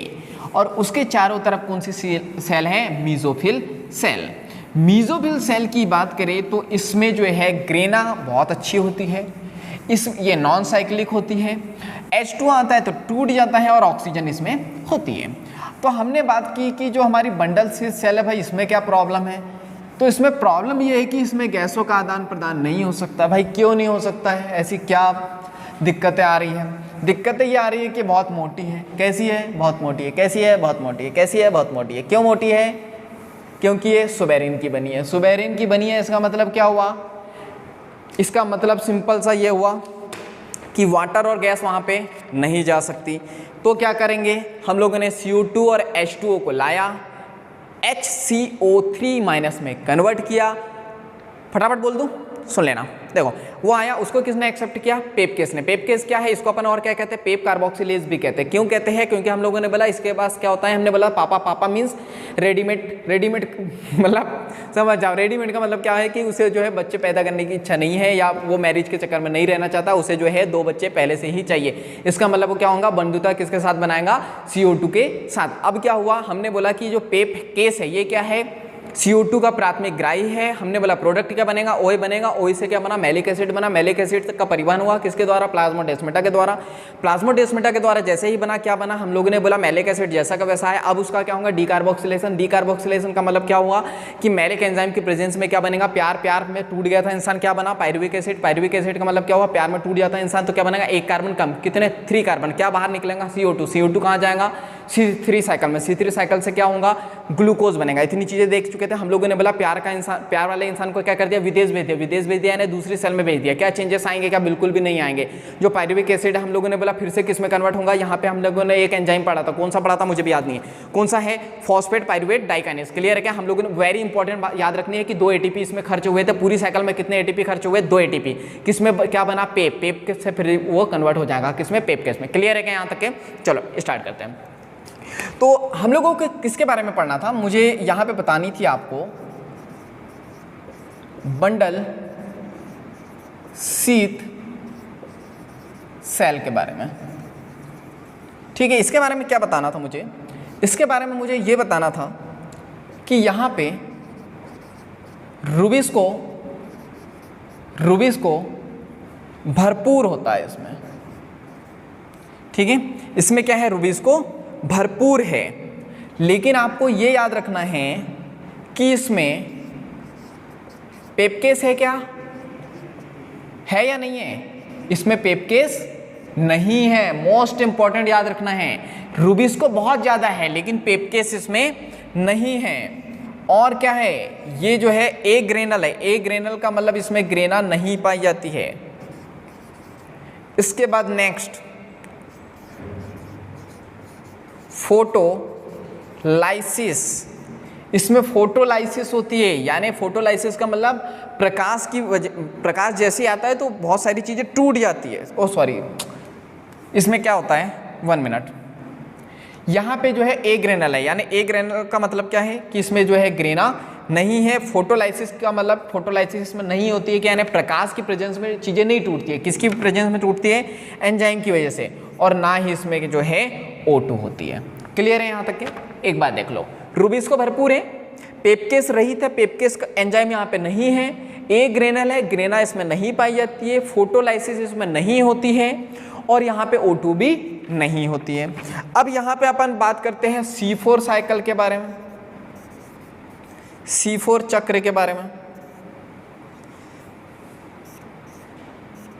और उसके चारों तरफ कौन सी सेल है, मेसोफिल सेल। मेसोफिल सेल की बात करें तो इसमें जो है ग्रेना बहुत अच्छी होती है, ये नॉन साइक्लिक होती है, H2 आता है तो टूट जाता है और ऑक्सीजन इसमें होती है। तो हमने बात की कि जो हमारी बंडल स्थित सेल है भाई, इसमें क्या प्रॉब्लम है, तो इसमें प्रॉब्लम ये है कि इसमें गैसों का आदान प्रदान नहीं हो सकता। भाई क्यों नहीं हो सकता है, ऐसी क्या दिक्कतें आ रही हैं, दिक्कतें ये आ रही है कि बहुत मोटी है। कैसी है, बहुत मोटी है। कैसी है, बहुत मोटी है। कैसी है, बहुत मोटी है। क्यों मोटी है, क्योंकि ये सुबेरिन की बनी है। सुबेरिन की बनी है, इसका मतलब क्या हुआ, इसका मतलब सिंपल सा ये हुआ कि वाटर और गैस वहाँ पे नहीं जा सकती। तो क्या करेंगे हम लोगों ने, CO2 और H2O को लाया, HCO3 माइनस में कन्वर्ट किया। फटाफट बोल दूं, सुन लेना, देखो वो आया, उसको किसने एक्सेप्ट किया, पेप केस ने। पेप केस क्या है, इसको अपन और क्या कहते हैं, पेप कार्बोक्सिलेज भी कहते हैं। क्यों कहते हैं, क्योंकि हम लोगों ने बोला इसके पास क्या होता है, हमने बोला पापा, पापा मीन्स रेडीमेड, रेडीमेड मतलब समझ जाओ, रेडीमेड का मतलब क्या है कि उसे जो है बच्चे पैदा करने की इच्छा नहीं है या वो मैरिज के चक्कर में नहीं रहना चाहता, उसे जो है 2 बच्चे पहले से ही चाहिए। इसका मतलब वो क्या होगा, बंधुता किसके साथ बनाएगा, CO2 के साथ। अब क्या हुआ, हमने बोला कि जो पेप केस है ये क्या है, CO2 का प्राथमिक ग्राही है। हमने बोला प्रोडक्ट क्या बनेगा, OH बनेगा। OH से क्या बना, मैलिक एसिड बना। मैलिक एसिड का परिवहन हुआ किसके द्वारा, प्लाज्मोडेस्माटा के द्वारा। प्लाज्मोडेस्माटा के द्वारा जैसे ही बना, क्या बना, हम लोगों ने बोला मैलिक एसिड जैसा का वैसा है। अब उसका क्या होगा, डीकार्बोक्सिलेशन। डीकार्बोक्सिलेशन का मतलब क्या हुआ कि मैलिक एंजाइम की प्रेजेंस में क्या बनेगा, प्यार, प्यार में टूट गया था इंसान, क्या बना, पायरुविक एसिड। पायरुविक एसिड का मतलब क्या हुआ, प्यार में टूट जाता है इंसान तो क्या बनेगा, 1 कार्बन कम, कितने, 3 कार्बन, क्या बाहर निकलेगा, CO2। CO2 कहाँ जाएगा, C3 साइकिल में। C3 साइकिल से क्या होगा, ग्लूकोज बनेगा। इतनी चीजें देख चुके थे हम लोगों ने बोला, प्यार का इंसान, प्यार वाले इंसान को क्या कर दिया, विदेश भेज दिया। विदेश भेज दिया यानी दूसरी सेल में भेज दिया। क्या चेंजेस आएंगे, क्या बिल्कुल भी नहीं आएंगे। जो पायरुविक एसिड हम लोगों ने बोला फिर से किस में कन्वर्ट होगा, यहाँ पे हम लोगों ने एक एंजाइम पढ़ा था, कौन सा पढ़ा था मुझे भी याद नहीं है, कौन सा है, फॉस्फेट पायरुवेट डाइकाइनेज। क्लियर है क्या, हम लोगों ने वेरी इंपॉर्टेंट बात याद रखनी है कि 2 ATP इसमें खर्च हुए थे। पूरी साइकिल में कितने ATP खर्च हुए, 2 ATP। किसमें क्या बना, पेप। पेप से फिर वो कन्वर्ट हो जाएगा किसमें, पेप केस में। क्लियर है क्या यहाँ तक के, चलो स्टार्ट करते हैं। तो हम लोगों को किसके बारे में पढ़ना था, मुझे यहाँ पे बतानी थी आपको बंडल शीथ सेल के बारे में। ठीक है, इसके बारे में क्या बताना था मुझे इसके बारे में मुझे ये बताना था कि यहाँ पे रूबिस को भरपूर होता है इसमें, ठीक है। इसमें क्या है, रूबिस को भरपूर है, लेकिन आपको ये याद रखना है कि इसमें पेपकेस है क्या, है या नहीं है? इसमें पेपकेस नहीं है, मोस्ट इंपॉर्टेंट याद रखना है। रूबिस को बहुत ज़्यादा है लेकिन पेपकेस इसमें नहीं है। और क्या है, ये जो है ए ग्रेनल है, ए ग्रेनल का मतलब इसमें ग्रेना नहीं पाई जाती है। इसके बाद नेक्स्ट फोटोलाइसिस, इसमें फोटोलाइसिस होती है, यानी फोटोलाइसिस का मतलब प्रकाश जैसे आता है तो बहुत सारी चीज़ें टूट जाती है। ओ सॉरी, इसमें क्या होता है, 1 मिनट, यहाँ पे जो है ए ग्रेनल है, यानी ए ग्रेनल का मतलब क्या है कि इसमें जो है ग्रेना नहीं है। फोटोलाइसिस का मतलब फोटोलाइसिस में नहीं होती है कि यानी प्रकाश की प्रेजेंस में चीज़ें नहीं टूटती है। किसकी प्रेजेंस में टूटती है? एंजाइम की वजह से, और ना ही इसमें जो है O2 होती है। क्लियर है यहाँ तक के? एक बात देख लो, रूबिस को भरपूर है, पेपकेस रहित है, पेपकेस का एंजाइम यहाँ पे नहीं है, ए ग्रेनल है, ग्रेना इसमें नहीं पाई जाती है, फोटोलाइसिस इसमें नहीं होती है, और यहाँ पे O2 भी नहीं होती है। अब यहाँ पे अपन बात करते हैं C4 साइकिल के बारे में, C4 चक्र के बारे में।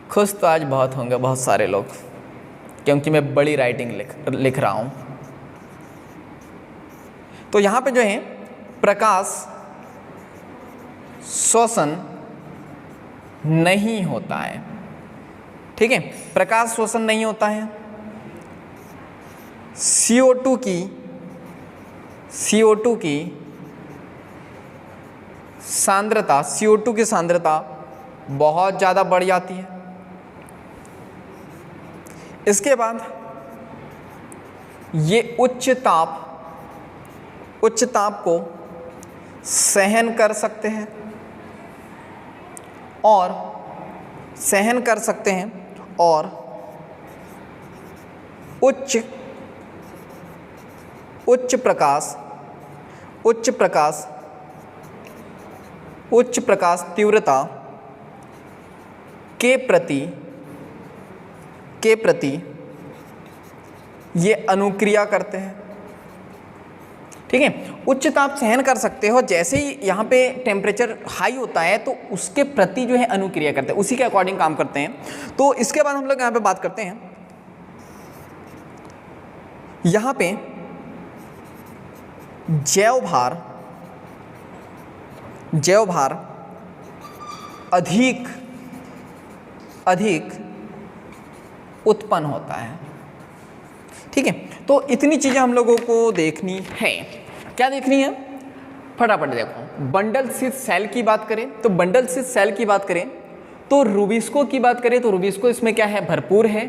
खुश तो आज बहुत होंगे बहुत सारे लोग, क्योंकि मैं बड़ी राइटिंग लिख रहा हूँ। तो यहाँ पे जो है प्रकाश श्वसन नहीं होता है, ठीक है, प्रकाश श्वसन नहीं होता है। CO2 की सांद्रता, CO2 की सांद्रता बहुत ज़्यादा बढ़ जाती है। इसके बाद ये उच्च ताप को सहन कर सकते हैं और उच्च प्रकाश तीव्रता के प्रति ये अनुक्रिया करते हैं, ठीक है। उच्च ताप सहन कर सकते हो, जैसे ही यहाँ पे टेम्परेचर हाई होता है तो उसके प्रति जो है अनुक्रिया करते हैं, उसी के अकॉर्डिंग काम करते हैं। तो इसके बाद हम लोग यहाँ पे बात करते हैं, यहाँ पे जैव भार अधिक उत्पन्न होता है, ठीक है। तो इतनी चीज़ें हम लोगों को देखनी है। क्या देखनी है? फटाफट देखो। बंडल स्थित सेल की बात करें तो बंडल स्थित सेल की बात करें तो रूबिस्को की बात करें तो रूबिस्को इसमें क्या है? भरपूर है।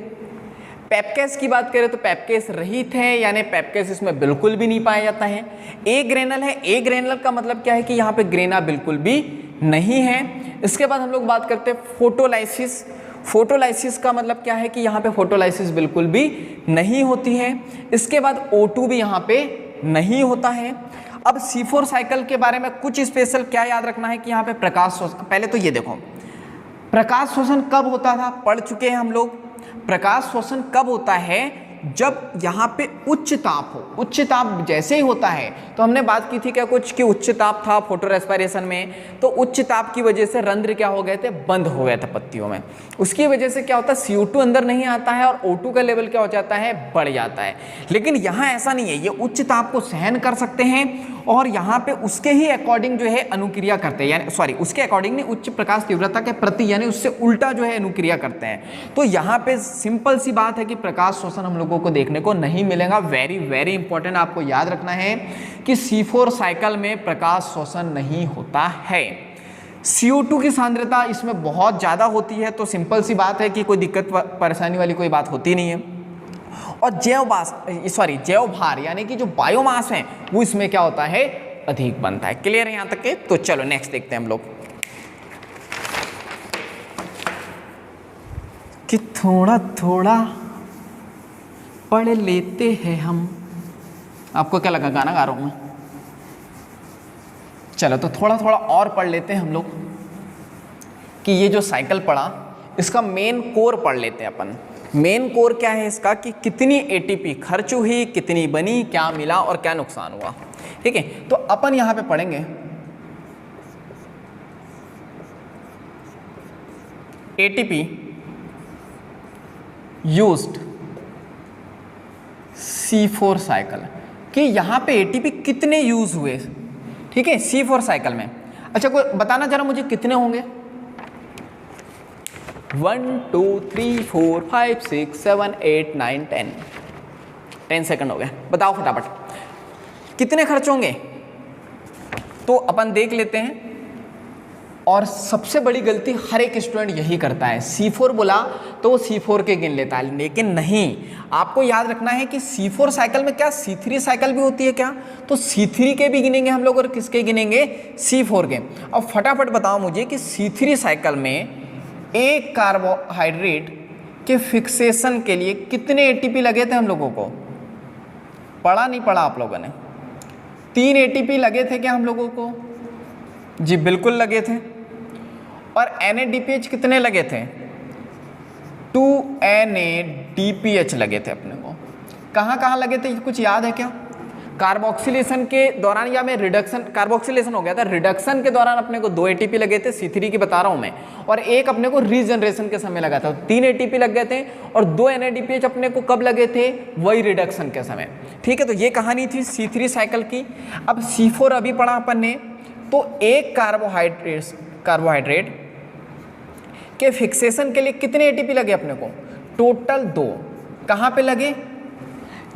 पेपकेस की बात करें तो पेपकेस रहित है, यानी पेपकेस इसमें बिल्कुल भी नहीं पाया जाता है। ए ग्रेनल है, ए ग्रेनल का मतलब क्या है कि यहाँ पे ग्रेना बिल्कुल भी नहीं है। इसके बाद हम लोग बात करते हैं फोटोलाइसिस। फोटोलाइसिस का मतलब क्या है कि यहाँ पे फोटोलाइसिस बिल्कुल भी नहीं होती है। इसके बाद O2 भी यहाँ पे नहीं होता है। अब C4 साइकिल के बारे में कुछ स्पेशल क्या याद रखना है कि यहाँ पे प्रकाश शोषण, पहले तो ये देखो प्रकाश शोषण कब होता था, पढ़ चुके हैं हम लोग। प्रकाश शोषण कब होता है? जब यहाँ पे उच्च ताप हो। उच्च ताप जैसे ही होता है तो हमने बात की थी क्या कुछ कि उच्च ताप था फोटो रेस्पिरेशन में, तो उच्च ताप की वजह से रंध्र क्या हो गए थे? बंद हो गए थे पत्तियों में। उसकी वजह से क्या होता है? CO2 अंदर नहीं आता है और O2 का लेवल क्या हो जाता है? बढ़ जाता है। लेकिन यहाँ ऐसा नहीं है, ये उच्च ताप को सहन कर सकते हैं और यहाँ पे उसके ही अकॉर्डिंग जो है अनुक्रिया करते हैं, यानी सॉरी उसके अकॉर्डिंग नहीं, उच्च प्रकाश तीव्रता के प्रति यानी उससे उल्टा जो है अनुक्रिया करते हैं। तो यहाँ पे सिंपल सी बात है कि प्रकाश शोषण हम लोगों को देखने को नहीं मिलेगा। वेरी वेरी इंपॉर्टेंट आपको याद रखना है कि C4 साइकिल में प्रकाश शोषण नहीं होता है। CO2 की सांद्रता इसमें बहुत ज़्यादा होती है, तो सिंपल सी बात है कि कोई दिक्कत परेशानी वाली कोई बात होती नहीं है। और जैव भार यानी कि जो बायोमास है वो इसमें क्या होता है? अधिक बनता है। क्लियर है यहाँ तक के? तो चलो नेक्स्ट देखते हैं हम लोग कि थोड़ा थोड़ा पढ़ लेते हैं हम आपको क्या लगा गाना गा रहा हूँ मैं? चलो तो थोड़ा थोड़ा और पढ़ लेते हैं हम लोग कि ये जो साइकिल पढ़ा इसका मेन कोर पढ़ लेते हैं अपन। मेन कोर क्या है इसका कि कितनी एटीपी खर्च हुई, कितनी बनी, क्या मिला और क्या नुकसान हुआ। ठीक है, तो अपन यहां पे पढ़ेंगे एटीपी यूज्ड C4 साइकिल कि यहां पे एटीपी कितने यूज हुए। ठीक है, C4 साइकिल में। अच्छा कोई बताना जरा मुझे कितने होंगे? 1 2 3 4 5 6 7 8 9 10 सेकंड हो गए, बताओ फटाफट कितने खर्च होंगे। तो अपन देख लेते हैं। और सबसे बड़ी गलती हर एक स्टूडेंट यही करता है, C4 बोला तो वो C4 के गिन लेता है, लेकिन नहीं, आपको याद रखना है कि C4 साइकिल में क्या C3 साइकिल भी होती है क्या? तो C3 के भी गिनेंगे हम लोग और किसके गिनेंगे? C4 के। अब फटाफट बताओ मुझे कि C3 साइकिल में एक कार्बोहाइड्रेट के फिक्सेशन के लिए कितने एटीपी लगे थे हम लोगों को? पढ़ा नहीं पढ़ा आप लोगों ने? 3 एटीपी लगे थे क्या हम लोगों को? जी बिल्कुल लगे थे। और NADPH कितने लगे थे? 2 NADPH लगे थे अपने को। कहाँ कहाँ लगे थे कुछ याद है क्या? कार्बोक्सिलेशन के दौरान या मैं रिडक्शन, कार्बोक्सिलेशन हो गया था, रिडक्शन के दौरान अपने को 2 एटीपी लगे थे, C3 की बता रहा हूँ मैं, और एक अपने को रीजनरेशन के समय लगा था, 3 एटीपी लग गए थे। और 2 NADPH अपने को कब लगे थे? वही रिडक्शन के समय। ठीक है, तो ये कहानी थी C3 साइकिल की। अब C4 अभी पढ़ा अपन ने, तो एक कार्बोहाइड्रेट के फिक्सेशन के लिए कितने एटीपी लगे अपने को? टोटल 2। कहाँ पे लगे?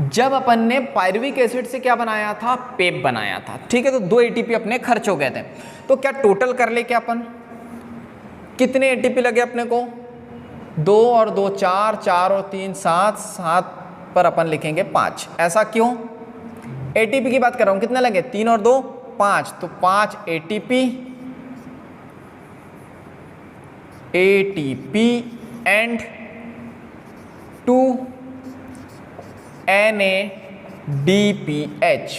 जब अपन ने पायरुविक एसिड से क्या बनाया था? पेप बनाया था। ठीक है, तो 2 एटीपी अपने खर्च हो गए थे। तो क्या टोटल कर ले क्या अपन? कितने एटीपी लगे अपने को? 2 और 2 4, 4 और 3 7, 7 पर अपन लिखेंगे 5। ऐसा क्यों? एटीपी की बात कर रहा हूँ, कितने लगे? 3 और 2 5, तो 5 एटीपी एंड 2 NADPH।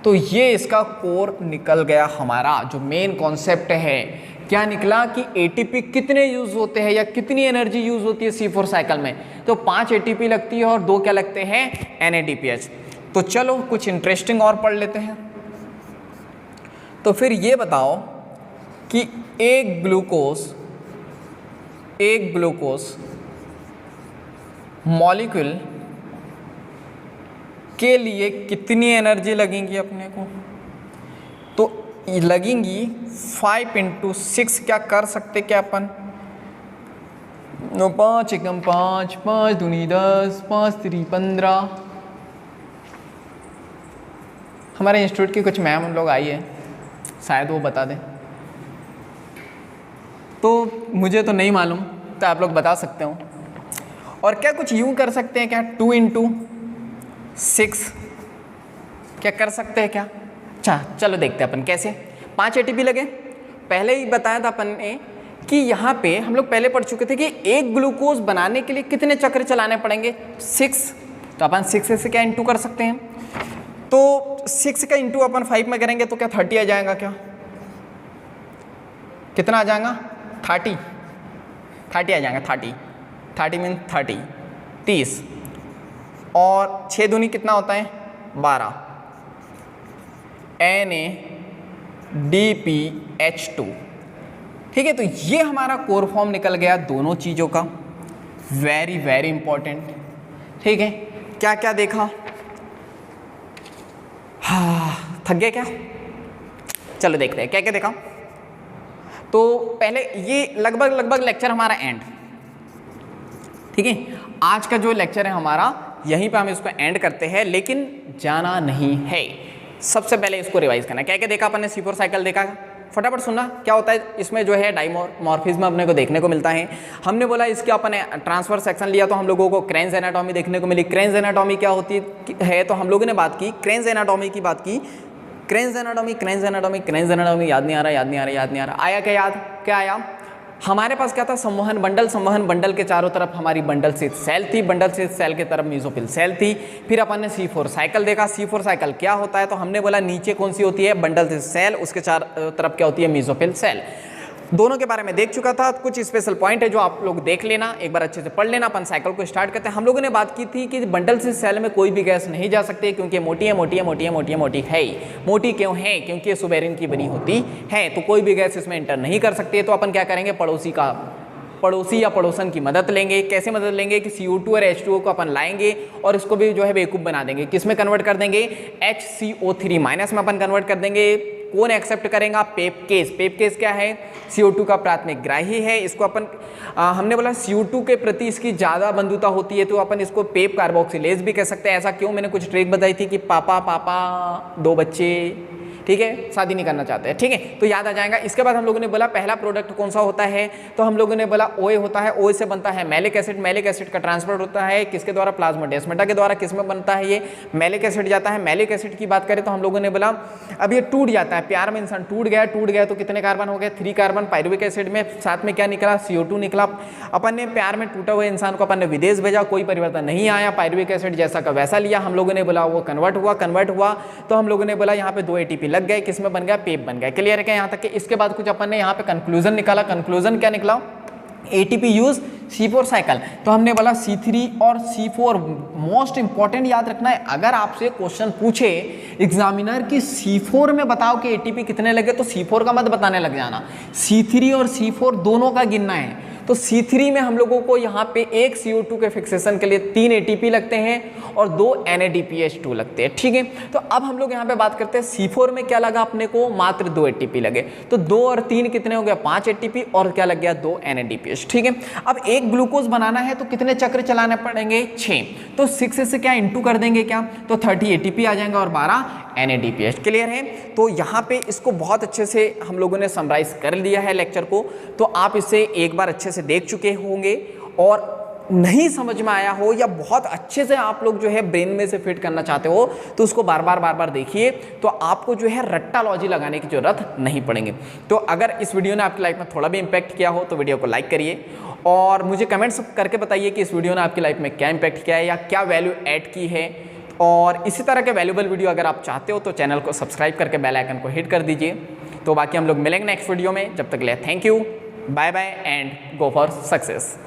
तो ये इसका कोर निकल गया हमारा। जो मेन कॉन्सेप्ट है क्या निकला कि एटीपी कितने यूज होते हैं या कितनी एनर्जी यूज होती है C4 साइकिल में? तो 5 एटीपी लगती है और 2 क्या लगते हैं? NADPH। तो चलो कुछ इंटरेस्टिंग और पढ़ लेते हैं। तो फिर ये बताओ कि एक ग्लूकोज मॉलिक्यूल के लिए कितनी एनर्जी लगेंगी अपने को? तो लगेंगी 5 × 6। क्या कर सकते क्या अपन? 5 एकम 5, 5 दूनी 10, 5 3 15। हमारे इंस्टीट्यूट की कुछ मैम हम लोग आई है, शायद वो बता दें। तो मुझे तो नहीं मालूम, तो आप लोग बता सकते हो। और क्या कुछ यूँ कर सकते हैं क्या? 2 × 6 क्या कर सकते हैं क्या? अच्छा चलो देखते हैं अपन कैसे। 5 एटीपी लगे, पहले ही बताया था अपन ने कि यहाँ पे हम लोग पहले पढ़ चुके थे कि एक ग्लूकोज बनाने के लिए कितने चक्र चलाने पड़ेंगे? 6। तो अपन 6 से क्या इंटू कर सकते हैं? तो 6 का इंटू अपन 5 में करेंगे तो क्या 30 आ जाएगा क्या? कितना आ जाएगा? 30 आ जाएगा। 30 मीन 30। और 6 दूनी कितना होता है? 12। NADPH2। ठीक है, तो ये हमारा कोर फॉर्म निकल गया दोनों चीज़ों का। Very very important. ठीक है, क्या क्या देखा? हाँ, थक गए क्या? चलो देखते हैं क्या क्या देखा। तो पहले ये लगभग लेक्चर हमारा एंड। ठीक है, आज का जो लेक्चर है हमारा यहीं पे हम इसको एंड करते हैं, लेकिन जाना नहीं है। सबसे पहले इसको रिवाइज करना। क्या क्या देखा अपन ने? C4 साइकिल देखा, फटाफट सुनना। क्या होता है इसमें? जो है डाइमॉर्फिज्म अपने को देखने को मिलता है। हमने बोला इसके अपन ने ट्रांसफर सेक्शन लिया तो हम लोगों को क्रेन्स एनाटॉमी देखने को मिली। क्रेन्स एनाटॉमी क्या होती है? तो हम लोगों ने बात की क्रेन्स एनाटॉमी की बात की। क्रेन्स एनाटॉमी याद नहीं आ रहा। आया क्या याद? क्या आया? हमारे पास क्या था, संवहन बंडल के चारों तरफ हमारी बंडल स्थित सेल थी, बंडल स्थित सेल के तरफ मेसोफिल सेल थी। फिर अपन ने C4 साइकिल देखा। C4 साइकिल क्या होता है, तो हमने बोला नीचे कौन सी होती है, बंडल स्थित सेल, उसके चारों तरफ क्या होती है, मेसोफिल सेल। दोनों के बारे में देख चुका था। कुछ स्पेशल पॉइंट है जो आप लोग देख लेना, एक बार अच्छे से पढ़ लेना। अपन साइकिल को स्टार्ट करते हैं। हम लोगों ने बात की थी कि बंडल से सेल में कोई भी गैस नहीं जा सकती क्योंकि मोटी है, मोटी क्यों है, क्योंकि ये सुबेरिन की बनी होती है, तो कोई भी गैस इसमें एंटर नहीं कर सकती है। तो अपन क्या करेंगे, पड़ोसी या पड़ोसन की मदद लेंगे। कैसे मदद लेंगे कि CO2 और H2O को अपन लाएंगे और इसको भी जो है बेवकूफ़ बना देंगे। किस में कन्वर्ट कर देंगे, HCO3- में अपन कन्वर्ट कर देंगे। कौन एक्सेप्ट करेगा, पेप केस क्या है, CO2 का प्राथमिक ग्राही है। इसको अपन हमने बोला CO2 के प्रति इसकी ज़्यादा बंधुता होती है, तो अपन इसको पेप कार्बोक्सिलेज भी कह सकते हैं। ऐसा क्यों, मैंने कुछ ट्रिक बताई थी कि पापा 2 बच्चे, ठीक है, शादी नहीं करना चाहते हैं, ठीक है, तो याद आ जाएगा। इसके बाद हम लोगों ने बोला पहला प्रोडक्ट कौन सा होता है, तो हम लोगों ने बोला OA होता है। OA से बनता है मैलिक एसिड का ट्रांसपोर्ट होता है किसके द्वारा, प्लाज्मोडेस्माटा के द्वारा। किसमें बनता है ये, मैलिक एसिड जाता है। मैलिक एसिड की बात करें तो हम लोगों ने बोला अब ये टूट जाता है, प्यार में इंसान टूट गया तो कितने कार्बन हो गए, 3 कार्बन। पायरुविक एसिड में साथ में क्या निकला, CO2 निकला। अपन ने प्यार में टूटा हुए इंसान को अपन ने विदेश भेजा, कोई परिवर्तन नहीं आया, पायरुविक एसिड जैसा का वैसा लिया। हम लोगों ने बोला वो कन्वर्ट हुआ तो हम लोगों ने बोला यहाँ पे 2 ATP लग गए, किसमें बन गया, पेप बन गया। क्लियर है क्या यहाँ तक कि इसके बाद कुछ अपन ने यहाँ पे कंक्लूजन निकाला। कंक्लूजन क्या निकला, ATP यूज C4 साइकिल। तो हमने बोला C3 और C4 मोस्ट इंपॉर्टेंट याद रखना है। अगर आपसे क्वेश्चन पूछे एग्जामिनर की C4 में बताओ कि ATP कितने लगे, तो C4 का मत बताने लग जाना, C3 और C4 दोनों का गिनना है। तो C3 में हम लोगों को यहाँ पे एक CO2 के फिक्सेशन के लिए 3 ATP लगते हैं और 2 NADPH2 लगते हैं, ठीक है। तो अब हम लोग यहाँ पे बात करते हैं C4 में क्या लगा अपने को, मात्र 2 ATP लगे। तो 2 और 3 कितने हो गया, 5 ATP और क्या लग गया, 2 NADPH, ठीक है। अब एक ग्लूकोज बनाना है तो कितने चक्र चलाने पड़ेंगे, 6। तो 6 से क्या इंटू कर देंगे क्या, तो 30 ATP आ जाएंगे और 12 NADPH। क्लियर है। तो यहाँ पे इसको बहुत अच्छे से हम लोगों ने समराइज कर लिया है लेक्चर को, तो आप इसे एक बार अच्छे से देख चुके होंगे। और नहीं समझ में आया हो या बहुत अच्छे से आप लोग जो है ब्रेन में से फिट करना चाहते हो तो उसको बार बार देखिए, तो आपको जो है रट्टालॉजी लगाने की जरूरत नहीं पड़ेगी। तो अगर इस वीडियो ने आपकी लाइफ में थोड़ा भी इम्पैक्ट किया हो तो वीडियो को लाइक करिए और मुझे कमेंट्स करके बताइए कि इस वीडियो ने आपकी लाइफ में क्या इम्पैक्ट किया है या क्या वैल्यू ऐड की है। और इसी तरह के वैल्यूबल वीडियो अगर आप चाहते हो तो चैनल को सब्सक्राइब करके बेल आइकन को हिट कर दीजिए। तो बाकी हम लोग मिलेंगे नेक्स्ट वीडियो में, जब तक के लिए thank you, bye bye and go for success.